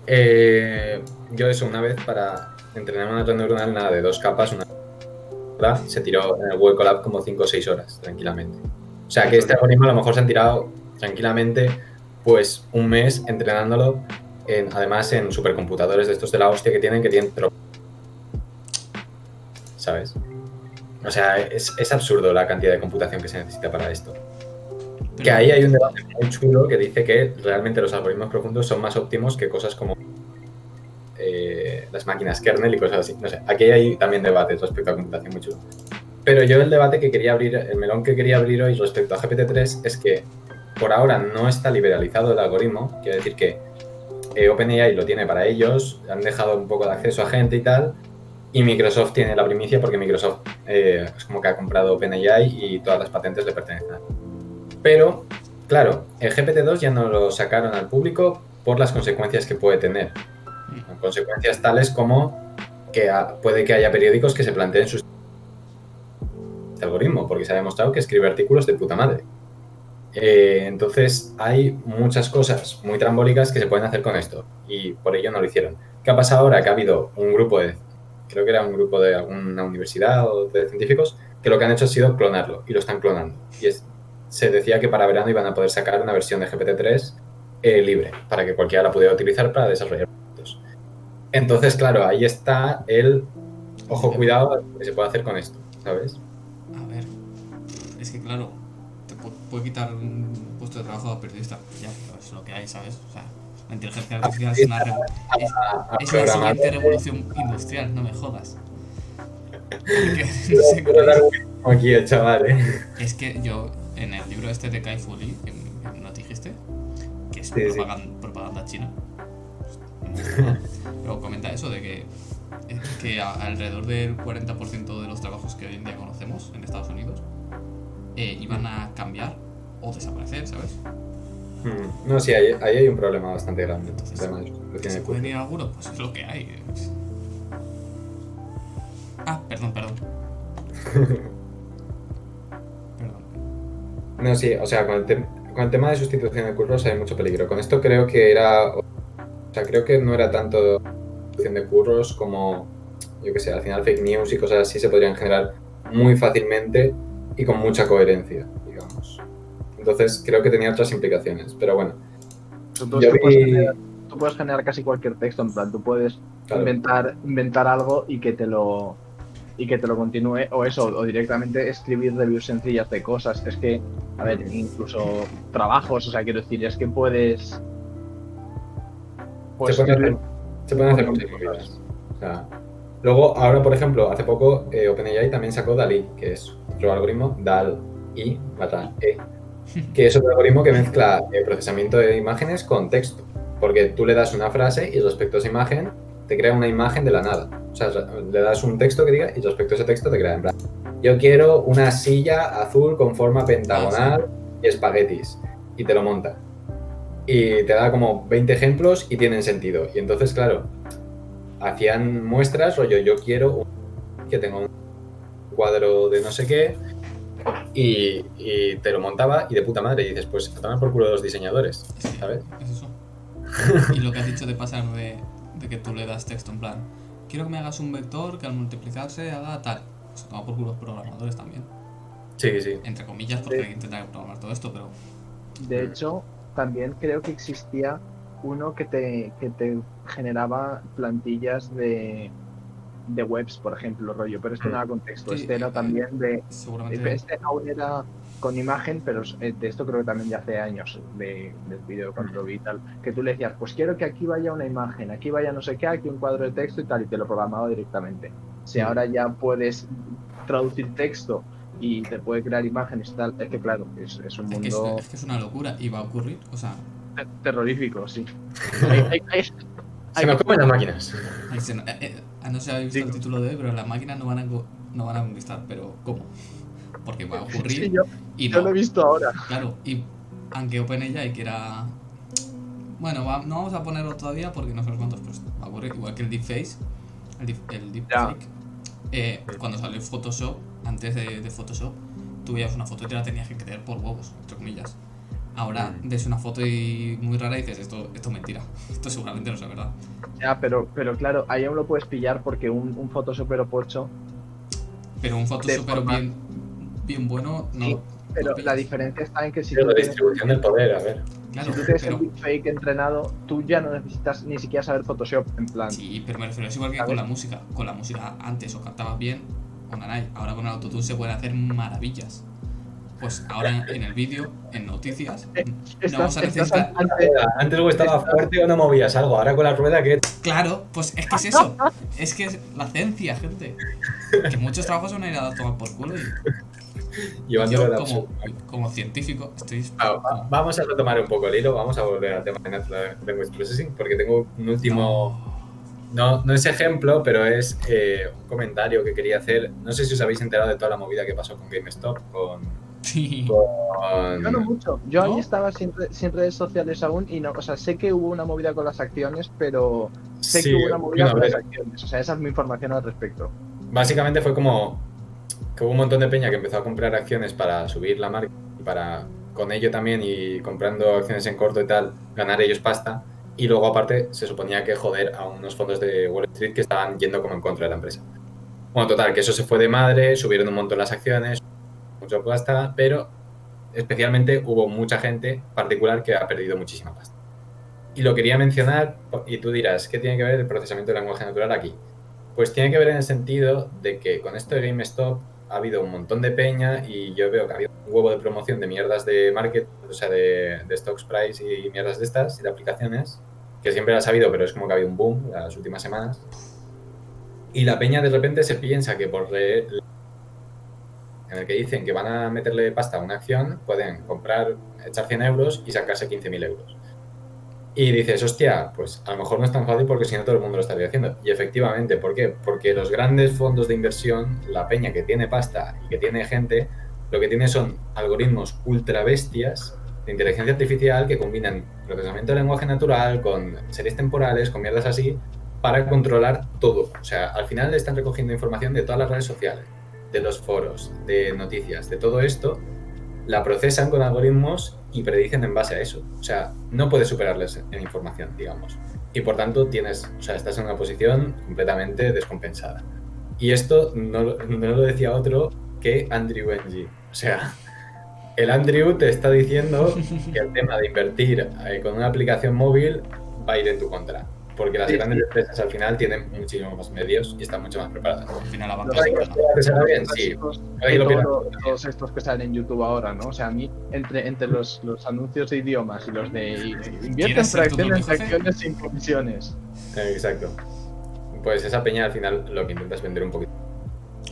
Yo eso una vez para entrenar una red neuronal, nada, de 2 capas, se tiró en el Google Colab como 5 o 6 horas, tranquilamente. O sea que este algoritmo a lo mejor se han tirado tranquilamente pues 1 mes entrenándolo, además en supercomputadores de estos de la hostia que tienen ¿sabes? O sea, es absurdo la cantidad de computación que se necesita para esto. Que ahí hay un debate muy chulo que dice que realmente los algoritmos profundos son más óptimos que cosas como las máquinas kernel y cosas así. No sé, aquí hay también debates respecto a computación muy chulo. Pero yo el melón que quería abrir hoy respecto a GPT-3 es que por ahora no está liberalizado el algoritmo. Quiere decir que OpenAI lo tiene para ellos, han dejado un poco de acceso a gente y tal, y Microsoft tiene la primicia porque Microsoft es como que ha comprado OpenAI y todas las patentes le pertenecen a él. Pero, claro, el GPT-2 ya no lo sacaron al público por las consecuencias que puede tener. Consecuencias tales como que puede que haya periódicos que se planteen este algoritmo, porque se ha demostrado que escribe artículos de puta madre. Entonces, hay muchas cosas muy trambólicas que se pueden hacer con esto, y por ello no lo hicieron. ¿Qué ha pasado ahora? Que ha habido un grupo creo que era un grupo de alguna universidad o de científicos, que lo que han hecho ha sido clonarlo, y lo están clonando. Y se decía que para verano iban a poder sacar una versión de GPT-3 libre, para que cualquiera la pudiera utilizar para desarrollar proyectos. Entonces, claro, ahí está el ojo, cuidado, que se puede hacer con esto, ¿sabes? A ver, es que claro, te puede quitar un puesto de trabajo a periodista. Ya, es lo que hay, ¿sabes? O sea, la inteligencia artificial es una es la siguiente revolución industrial, no me jodas. Porque, no sé cómo es. Aquí el chaval, Es que yo, en el libro este de Kai Fu Lee, ¿no te dijiste? Que es Sí, propaganda china. Pero comenta eso de que alrededor del 40% de los trabajos que hoy en día conocemos en Estados Unidos iban a cambiar o desaparecer, ¿sabes? No, sí, ahí hay un problema bastante grande. Entonces, Además, ¿que se pueden ir a alguno? Pues es lo que hay. Ah, perdón. No, sí, o sea, con el tema de sustitución de curros hay mucho peligro. Con esto creo que creo que no era tanto sustitución de curros como, yo qué sé, al final fake news y cosas así se podrían generar muy fácilmente y con mucha coherencia, digamos. Entonces creo que tenía otras implicaciones, pero bueno. Tú puedes generar casi cualquier texto, en plan, tú puedes inventar algo y que te lo continúe, o eso, o directamente escribir reviews sencillas de cosas. Es que, a ver, incluso trabajos, o sea, quiero decir, es que puedes se pueden hacer muchas movidas. O sea, luego, ahora, por ejemplo, hace poco OpenAI también sacó DALL-E, que es otro algoritmo, DALL-E, que es otro algoritmo que mezcla procesamiento de imágenes con texto. Porque tú le das una frase y respecto a esa imagen te crea una imagen de la nada. O sea, le das un texto que diga y respecto a ese texto te crea en plan, yo quiero una silla azul con forma pentagonal y espaguetis. Y te lo monta. Y te da como 20 ejemplos y tienen sentido. Y entonces, claro, hacían muestras, rollo, yo quiero que tenga un cuadro de no sé qué y te lo montaba y de puta madre. Y dices, pues a tomar por culo de los diseñadores, ¿sabes? Es eso. Y lo que has dicho de pasar de que tú le das texto en plan, quiero que me hagas un vector que al multiplicarse haga tal. Se toma por culo los programadores también. Sí. Entre comillas, porque hay que intentar programar todo esto, pero... De hecho, también creo que existía uno que te generaba plantillas de webs, por ejemplo, rollo, pero este no era con texto, Sí, este era también de... Seguramente... Este aún era con imagen, pero de esto creo que también ya hace años, del vídeo cuando lo vi y tal, que tú le decías, pues quiero que aquí vaya una imagen, aquí vaya no sé qué, aquí un cuadro de texto y tal, y te lo programaba directamente. Si ahora ya puedes traducir texto y te puede crear imágenes y tal, es que claro, es un mundo... Es que es una locura y va a ocurrir, o sea... terrorífico, sí. Se nos comen las máquinas. No sé si habéis visto el título de hoy, pero las máquinas no van a conquistar, pero ¿cómo? Porque va a ocurrir. Sí, y yo no, lo he visto ahora. Claro, y aunque OpenAI quiera... Bueno, no vamos a ponerlo todavía porque no sabemos cuántos, pero va a ocurrir. Igual que el deepfake. El deepfake. Cuando salió Photoshop, antes de Photoshop, tú veías una foto y te la tenías que creer por huevos, entre comillas. Ahora ves una foto y muy rara y dices, esto es mentira. Esto seguramente no es verdad. Ya, pero claro, ahí aún lo puedes pillar porque un Photoshop opocho... Pero un Photoshop bien bueno no, sí, pero no la diferencia está en que si pero tú la distribución del poder, a ver. Claro, si tú tienes el deepfake entrenado, tú ya no necesitas ni siquiera saber Photoshop, en plan... Sí, pero me refiero, es igual que con la música. Con la música antes o cantabas bien o nanay. Ahora con el autotune se pueden hacer maravillas. Pues ahora en el vídeo, en noticias, no vamos a necesitar... Antes o estaba fuerte o no movías algo, ahora con la rueda que... Claro, pues es que es eso. Es que es la ciencia, gente. Que muchos trabajos van a ir a tomar por culo y yo como científico estoy... Vamos a retomar un poco el hilo, vamos a volver al tema de Natural Language Processing porque tengo un último... No es ejemplo, pero es un comentario que quería hacer. No sé si os habéis enterado de toda la movida que pasó con GameStop, Sí. Yo no mucho. Yo ahí estaba sin redes sociales aún y no, o sea, sé que hubo una movida con las acciones, pero sé que hubo una movida con las acciones. O sea, esa es mi información al respecto. Básicamente fue como que hubo un montón de peña que empezó a comprar acciones para subir la marca y para con ello también y comprando acciones en corto y tal, ganar ellos pasta. Y luego aparte se suponía que joder a unos fondos de Wall Street que estaban yendo como en contra de la empresa. Bueno, total, que eso se fue de madre, subieron un montón las acciones, mucha pasta, pero especialmente hubo mucha gente particular que ha perdido muchísima pasta. Y lo quería mencionar, y tú dirás, ¿qué tiene que ver el procesamiento del lenguaje natural aquí? Pues tiene que ver en el sentido de que con esto de GameStop ha habido un montón de peña y yo veo que ha habido un huevo de promoción de mierdas de market, o sea, de stocks price y mierdas de estas y de aplicaciones, que siempre las ha habido, pero es como que ha habido un boom las últimas semanas. Y la peña de repente se piensa que por en el que dicen que van a meterle pasta a una acción, pueden comprar, echar 100 euros y sacarse 15.000 euros. Y dices, hostia, pues a lo mejor no es tan fácil porque si no todo el mundo lo estaría haciendo. Y efectivamente, ¿por qué? Porque los grandes fondos de inversión, la peña que tiene pasta y que tiene gente, lo que tiene son algoritmos ultra bestias de inteligencia artificial que combinan procesamiento de lenguaje natural con series temporales, con mierdas así, para controlar todo. O sea, al final le están recogiendo información de todas las redes sociales, de los foros, de noticias, de todo esto, la procesan con algoritmos y predicen en base a eso. O sea, no puedes superarles en información, digamos. Y por tanto estás en una posición completamente descompensada. Y esto no lo decía otro que Andrew Ng. O sea, el Andrew te está diciendo que el tema de invertir con una aplicación móvil va a ir en tu contra. Porque las grandes empresas al final tienen muchísimos más medios y están mucho más preparadas. Al final la Los banca bien, sí. Todos estos que salen en YouTube ahora, ¿no? O sea, a mí, entre los anuncios de idiomas y los de invierte en fracciones de acciones sin comisiones. Exacto. Pues esa peña al final lo que intenta es vender un poquito.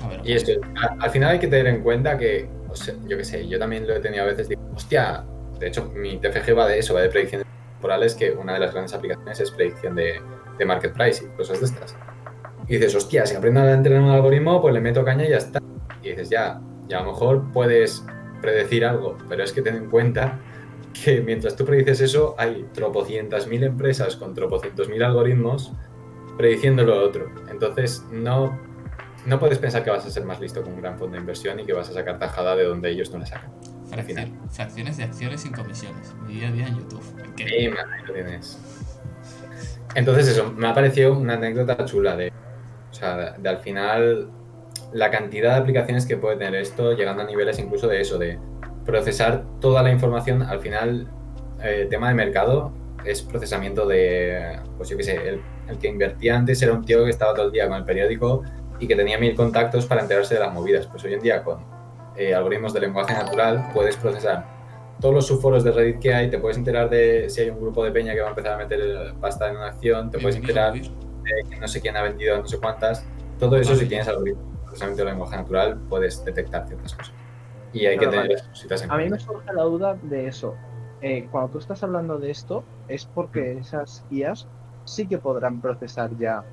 A ver, y esto, al final hay que tener en cuenta que, o sea, yo qué sé, yo también lo he tenido a veces, digo, hostia, de hecho mi TFG va de eso, va de predicciones temporales, que una de las grandes aplicaciones es predicción de market price y cosas de estas. Y dices, hostia, si aprendo a entrenar un algoritmo, pues le meto caña y ya está. Y dices, ya a lo mejor puedes predecir algo, pero es que ten en cuenta que mientras tú predices eso, hay tropocientas mil empresas con tropocientos mil algoritmos prediciendo lo otro. Entonces, no puedes pensar que vas a ser más listo con un gran fondo de inversión y que vas a sacar tajada de donde ellos no la sacan. Al final. Fracciones de acciones sin comisiones. Mi día a día en YouTube. Sí, ahí lo tienes. Entonces eso, me ha parecido una anécdota chula de al final la cantidad de aplicaciones que puede tener esto, llegando a niveles incluso de eso, de procesar toda la información. Al final, el tema de mercado es procesamiento de, pues yo qué sé, el que invertía antes era un tío que estaba todo el día con el periódico y que tenía 1000 contactos para enterarse de las movidas. Pues hoy en día con algoritmos de lenguaje natural puedes procesar todos los subforos de Reddit que hay, te puedes enterar de si hay un grupo de peña que va a empezar a meter pasta en una acción, te puedes enterar de que no sé quién ha vendido no sé cuántas. Todo eso, si tienes algoritmos de procesamiento de lenguaje natural, puedes detectar ciertas cosas. Y hay que tener esas cositas en cuenta. A mí me surge la duda de eso. Cuando tú estás hablando de esto, es porque esas IAs sí que podrán procesar ya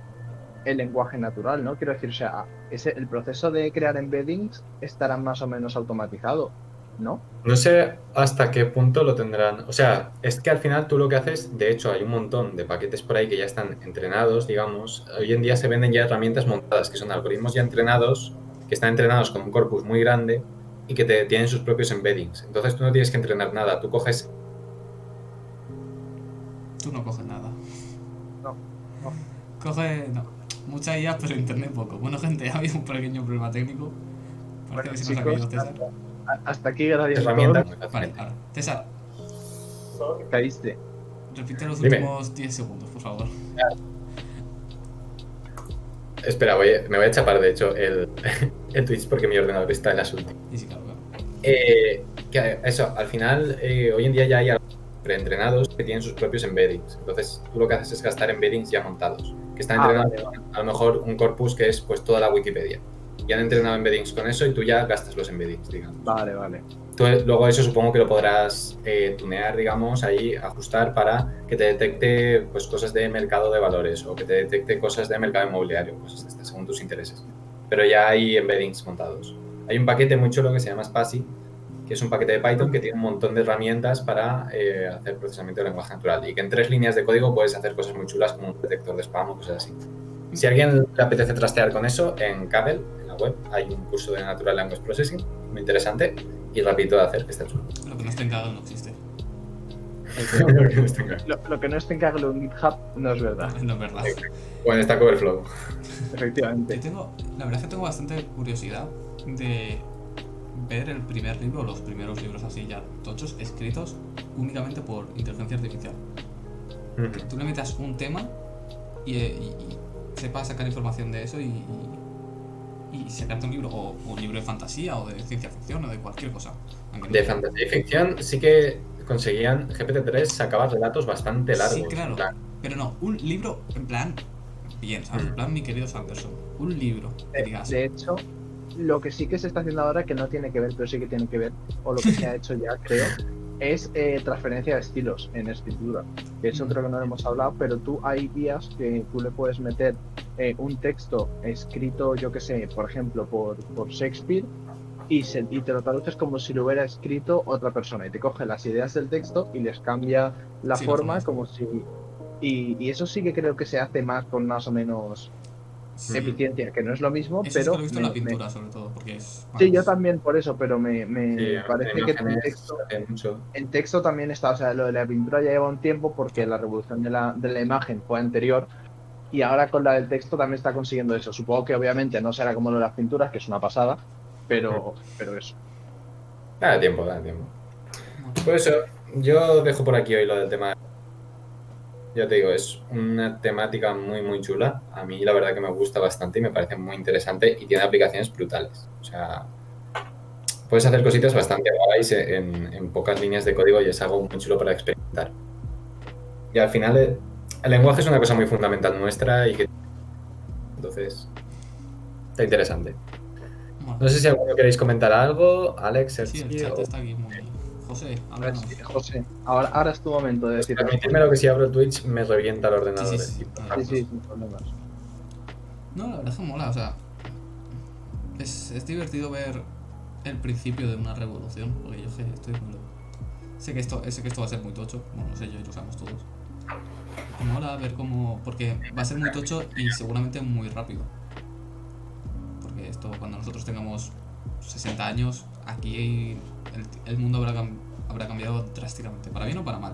el lenguaje natural, ¿no? Quiero decir, o sea, el proceso de crear embeddings estará más o menos automatizado, ¿no? No sé hasta qué punto lo tendrán. O sea, es que al final tú lo que haces, de hecho hay un montón de paquetes por ahí que ya están entrenados, digamos. Hoy en día se venden ya herramientas montadas, que son algoritmos ya entrenados, que están entrenados con un corpus muy grande y que tienen sus propios embeddings. Entonces tú no tienes que entrenar nada, tú coges... Tú no coges nada. No. No. Mucha IA, pero internet poco. Bueno, gente, ha habido un pequeño problema técnico. Parece que se nos ha caído César. Hasta aquí gracias. Herramienta. Vale, ahora. César. Caíste. Repite los últimos 10 segundos, por favor. Espera, me voy a chapar, de hecho, el Twitch porque mi ordenador está en las últimas. Sí, claro. Que eso, al final, hoy en día ya hay preentrenados que tienen sus propios embeddings. Entonces, tú lo que haces es gastar embeddings ya montados, que están entrenados a lo mejor un corpus que es pues toda la Wikipedia. Y han entrenado embeddings con eso y tú ya gastas los embeddings, digamos. Vale. Luego eso supongo que lo podrás tunear, digamos, ahí, ajustar para que te detecte pues cosas de mercado de valores o que te detecte cosas de mercado inmobiliario, cosas de estas, según tus intereses. Pero ya hay embeddings montados. Hay un paquete muy chulo que se llama Spacy, que es un paquete de Python que tiene un montón de herramientas para hacer procesamiento de lenguaje natural y que en 3 líneas de código puedes hacer cosas muy chulas como un detector de spam o cosas así. Si a alguien le apetece trastear con eso, en Kaggle, en la web, hay un curso de Natural Language Processing muy interesante y rapidito de hacer, que está chulo. Lo que no está en Kaggle no existe. Lo que no está en Kaggle o en GitHub no es verdad. No es verdad. O en Stack Overflow. Efectivamente. La verdad es que tengo bastante curiosidad de ver el primer libro, o los primeros libros así ya tochos, escritos únicamente por inteligencia artificial. Que tú le metas un tema y sepas sacar información de eso y sacarte un libro, o un libro de fantasía, o de ciencia ficción, o de cualquier cosa. De fantasía y ficción sí que conseguían, GPT-3 sacaba relatos bastante largos. Sí, claro, pero no, un libro en plan, bien, ¿sabes? En plan, mi querido Sanderson, un libro que digas... De hecho, lo que sí que se está haciendo ahora, que no tiene que ver, pero sí que tiene que ver, o lo que se ha hecho ya, creo, es transferencia de estilos en escritura. Que eso creo que no lo hemos hablado, pero tú hay días que tú le puedes meter un texto escrito, yo que sé, por ejemplo, por Shakespeare, y te lo traduces como si lo hubiera escrito otra persona, y te coge las ideas del texto y les cambia la forma como si... Y eso sí que creo que se hace más con más o menos eficiencia, que no es lo mismo, eso pero... Eso lo he visto en la pintura, sobre todo, porque es... Sí, yo también por eso, pero me parece que el texto también está, o sea, lo de la pintura ya lleva un tiempo porque la revolución de la imagen fue anterior, y ahora con la del texto también está consiguiendo eso. Supongo que obviamente no será como lo de las pinturas, que es una pasada, pero eso. Da tiempo. Pues eso, yo dejo por aquí hoy lo del tema. Ya te digo, es una temática muy, muy chula. A mí la verdad que me gusta bastante y me parece muy interesante y tiene aplicaciones brutales. O sea, puedes hacer cositas bastante guays en pocas líneas de código y es algo muy chulo para experimentar. Y al final el lenguaje es una cosa muy fundamental nuestra y que... Entonces, está interesante. Bueno. No sé si alguno queréis comentar algo, Alex, Sí, el chat está aquí muy... José, háblanos. José, ahora es tu momento de decir. Permitidme lo que si abro Twitch me revienta el ordenador. Sí, sin problemas. No, la verdad es que mola, o sea... Es divertido ver el principio de una revolución, porque yo estoy... Sé que esto va a ser muy tocho, bueno, no sé yo y lo sabemos todos. Me mola ver cómo... Porque va a ser muy tocho y seguramente muy rápido. Porque esto, cuando nosotros tengamos 60 años, aquí el mundo habrá cambiado drásticamente, para bien o para mal.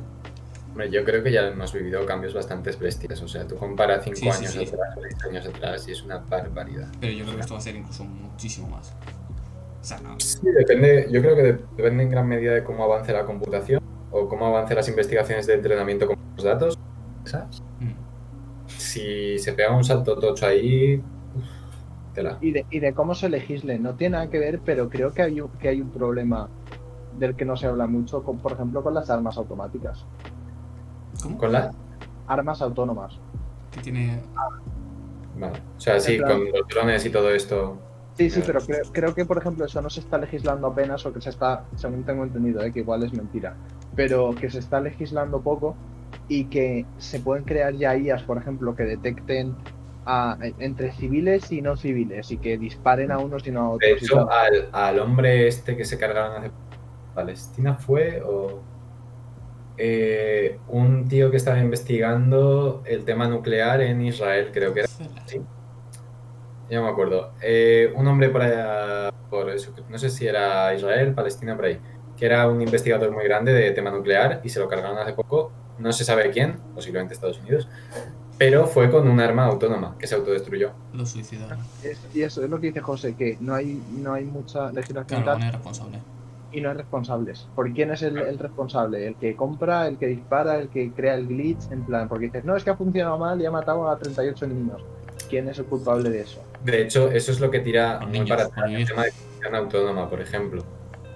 Hombre, yo creo que ya hemos vivido cambios bastante bestias. O sea, tú comparas 5 años atrás, 10 años atrás y es una barbaridad. Pero yo creo que esto va a ser incluso muchísimo más. O sea, no. Sí, depende. Yo creo que depende en gran medida de cómo avance la computación o cómo avancen las investigaciones de entrenamiento con los datos. ¿Sabes? Si se pega un salto tocho ahí... Tela. Y de cómo se legisle, no tiene nada que ver, pero creo que hay un problema del que no se habla mucho, por ejemplo, con las armas automáticas. ¿Cómo? ¿Con las? Armas autónomas. Que tiene... Vale. O sea, sí, con los drones y todo esto... Sí, pero creo que, por ejemplo, eso no se está legislando apenas, o que se está, según tengo entendido, que igual es mentira, pero que se está legislando poco y que se pueden crear ya IAs, por ejemplo, que detecten entre civiles y no civiles y que disparen a unos y no a otros. De hecho, al hombre este que se cargaron hace... ¿Palestina fue o...? Un tío que estaba investigando el tema nuclear en Israel, creo que era. Sí. Ya me acuerdo. Un hombre por allá, por eso, no sé si era Israel, Palestina, por ahí, que era un investigador muy grande de tema nuclear y se lo cargaron hace poco. No se sabe quién, posiblemente Estados Unidos, pero fue con un arma autónoma que se autodestruyó. Lo suicidaron. Y eso es lo que dice José, que no hay mucha legislación. Claro, no hay responsable. Y no hay responsables. ¿Por quién es el responsable? ¿El que compra, el que dispara, el que crea el glitch? En plan, porque dices, no, es que ha funcionado mal y ha matado a 38 niños. ¿Quién es el culpable de eso? De hecho, eso es lo que tira muy para atrás el tema de conducción autónoma, por ejemplo.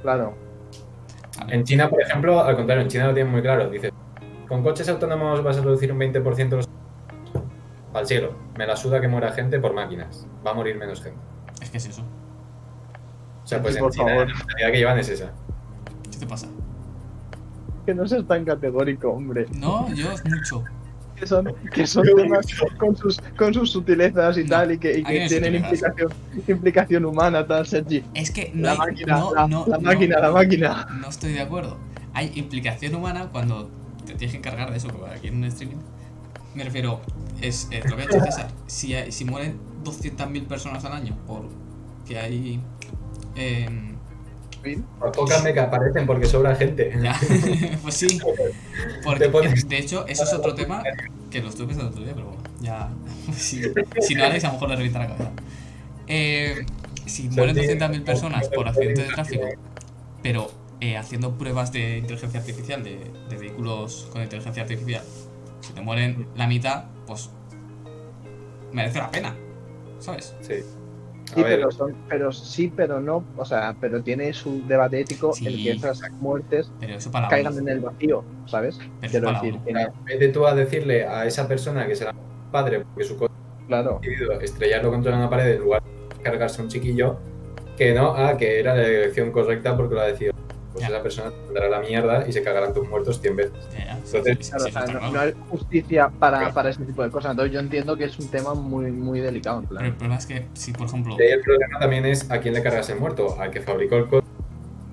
Claro. En China, por ejemplo, al contrario, en China lo tienen muy claro. Dice, con coches autónomos vas a reducir un 20% los... Al cielo. Me la suda que muera gente por máquinas. Va a morir menos gente. Es que es eso. O sea, pues en China la mentalidad que llevan es esa. ¿Qué te pasa? Que no seas tan categórico, hombre. No, yo es mucho. Que son temas con sus sutilezas y tal, y que tienen implicación humana, tal, Sergi. Es que no la máquina. No estoy de acuerdo. Hay implicación humana cuando te tienes que encargar de eso, porque aquí en un streaming. Me refiero, es lo que ha dicho César. Si mueren 200.000 personas al año porque hay... Por pocas me que aparecen porque sobra gente. Ya, pues sí. Porque, de hecho, eso es otro tema que lo estuve pensando otro día, pero bueno, ya. Si no Alex, a lo mejor le revienta la cabeza. Si mueren 200.000 personas por accidente de tráfico, pero haciendo pruebas de inteligencia artificial, de vehículos con inteligencia artificial, Si te mueren la mitad, pues merece la pena, ¿sabes? Sí. Sí, pero no, o sea, pero tiene su debate ético Sí. el que esas muertes Pero eso para la caigan ONU. en el vacío, ¿sabes? Pero Quiero para decir, uno. que Vete tú a decirle a esa persona que será padre porque su coche claro, ha decidido estrellarlo contra una pared en lugar de cargarse a un chiquillo, que no, que era la elección correcta porque lo ha decidido. Pues Ya. esa persona te mandará a la mierda y se cagarán tus muertos 100 veces. Entonces, claro, o sea, está no, claro. no hay justicia para Claro. este tipo de cosas. Entonces yo entiendo que es un tema muy, muy delicado, en Pero plan. el problema es que si, por ejemplo, Y ahí el problema también es a quién le cargas el muerto, al que fabricó el coche.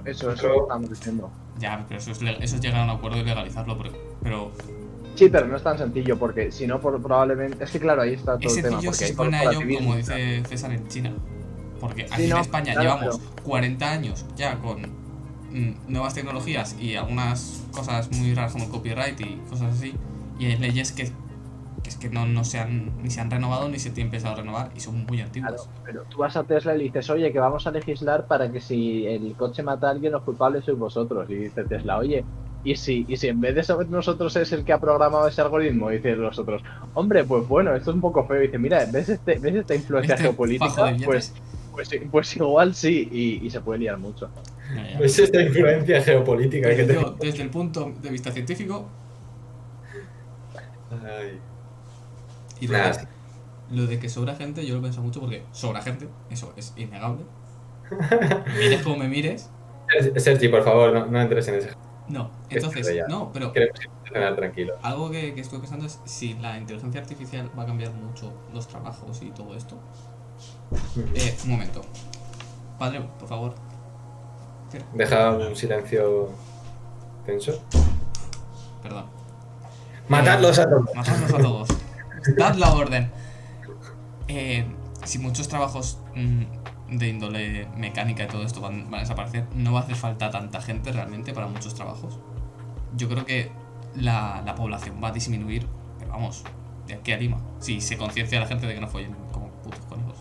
Eso es lo que estamos diciendo. ya, pero eso es llegar a un acuerdo y legalizarlo, pero Sí, pero no es tan sencillo, porque si no, probablemente. Es que claro, ahí está todo es el tema. sencillo Porque si hay se ponen a ello, corporativismo, como o sea. dice César, en China. Porque aquí Sí, en no, España claro, llevamos 40 años ya con nuevas tecnologías y algunas cosas muy raras como el copyright y cosas así, y hay leyes que es que no se han, ni se han renovado ni se tienen pensado renovar y son muy antiguas. Claro, pero tú vas a Tesla y le dices, oye, que vamos a legislar para que si el coche mata a alguien, los culpables sois vosotros. Y dice Tesla, oye, ¿y si en vez de ser nosotros es el que ha programado ese algoritmo? Y dicen los otros, hombre, pues bueno, esto es un poco feo. Y dice, mira, ¿ves esta influencia Este fajo geopolítica? de billetes. Pues igual sí, y se puede liar mucho. Ya. Es esta influencia geopolítica que Pero te... yo, desde el punto de vista científico, Ay. y Nada, sí. lo de que sobra gente, yo lo pienso mucho porque sobra gente, eso es innegable. Mires como me mires, Sergi, por favor, no entres en ese... no. Es Entonces, tarde ya. no, pero Queremos cenar tranquilo. algo que estoy pensando es si la inteligencia artificial va a cambiar mucho los trabajos y todo esto. Un momento. Padre, por favor. Cierra. Deja un silencio tenso. Perdón. ¡Matadlos a todos! Matadlos a todos. Dad la orden. Si muchos trabajos de índole mecánica y todo esto van a desaparecer, no va a hacer falta tanta gente realmente para muchos trabajos. Yo creo que la población va a disminuir, pero vamos, de aquí a Lima. Si se conciencia a la gente de que no follen como putos conejos.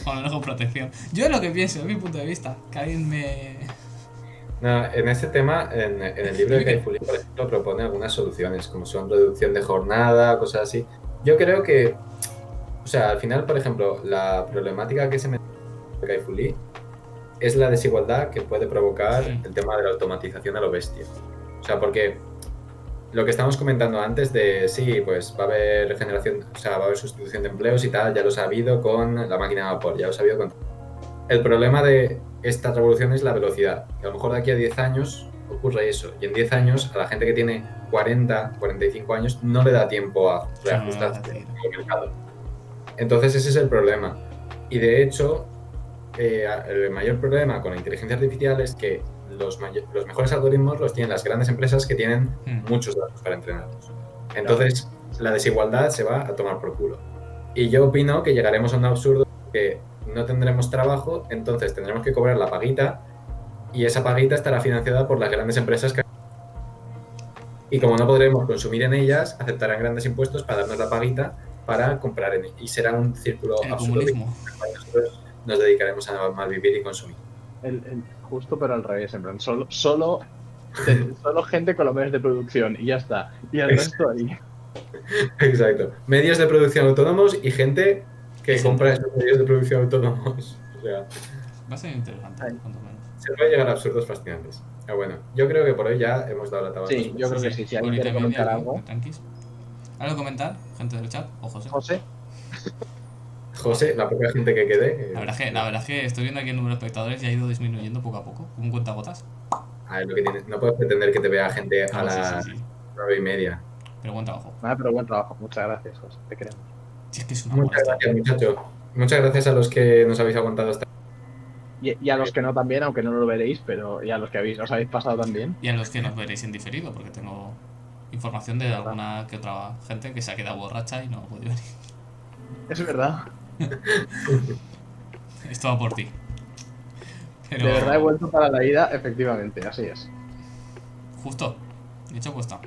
O no con protección. Yo es lo que pienso, es mi punto de vista. Que alguien me... No, en este tema, en el libro de Kai-Fu Lee, por ejemplo, propone algunas soluciones, como son reducción de jornada, cosas así. Yo creo que, o sea, al final, por ejemplo, la problemática que se me de Kai-Fu Lee es la desigualdad que puede provocar el tema de la automatización a lo bestia. O sea, porque lo que estábamos comentando antes de, sí, pues va a haber regeneración, o sea, va a haber sustitución de empleos y tal, ya lo ha habido con la máquina de vapor, ya lo ha habido con... El problema de esta revolución es la velocidad. Que a lo mejor de aquí a 10 años ocurre eso. Y en 10 años a la gente que tiene 40, 45 años no le da tiempo a reajustarse al mercado. Entonces ese es el problema. Y de hecho, el mayor problema con la inteligencia artificial es que los mejores algoritmos los tienen las grandes empresas que tienen muchos datos para entrenarlos. Entonces la desigualdad se va a tomar por culo. Y yo opino que llegaremos a un absurdo que no tendremos trabajo, entonces tendremos que cobrar la paguita y esa paguita estará financiada por las grandes empresas que... Y como no podremos consumir en ellas, aceptarán grandes impuestos para darnos la paguita para comprar en ellas. Y será un círculo el absurdo. comunismo. Nosotros nos dedicaremos a malvivir y consumir. Justo, pero al revés, en plan, solo gente con los medios de producción y ya está. Y el resto ahí. Exacto. Medios de producción autónomos y gente que compra esos medios de producción autónomos. O sea, va a ser interesante, cuanto menos. Se puede llegar a absurdos fascinantes. Pero bueno, yo creo que por hoy ya hemos dado la tabla. Sí, yo creo que sí. Si alguien quiere comentar algo. ¿Algo que comentar, gente del chat? ¿O José? José, la poca gente que quede. La verdad es que estoy viendo aquí el número de espectadores y ha ido disminuyendo poco a poco, como un cuentagotas. A ver, lo que tienes. No puedes pretender que te vea gente a las 9:30. Pero buen trabajo. Pero buen trabajo. Muchas gracias, José. Te queremos. Si es que es una Muchas gracias, muchachos. Muchas gracias a los que nos habéis aguantado hasta... Y a los que no también, aunque no lo veréis, pero y a los que os habéis pasado también. Y a los que nos veréis en diferido, porque tengo información de alguna que otra gente que se ha quedado borracha y no ha podido venir. Es verdad. Esto va por ti. Pero... De verdad he vuelto para la ida, efectivamente, así es. Justo. Dicho puesto.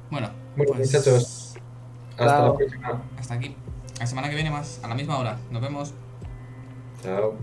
Bueno, pues, muchachos. Hasta la próxima. Hasta aquí. La semana que viene más, a la misma hora. Nos vemos. Chao.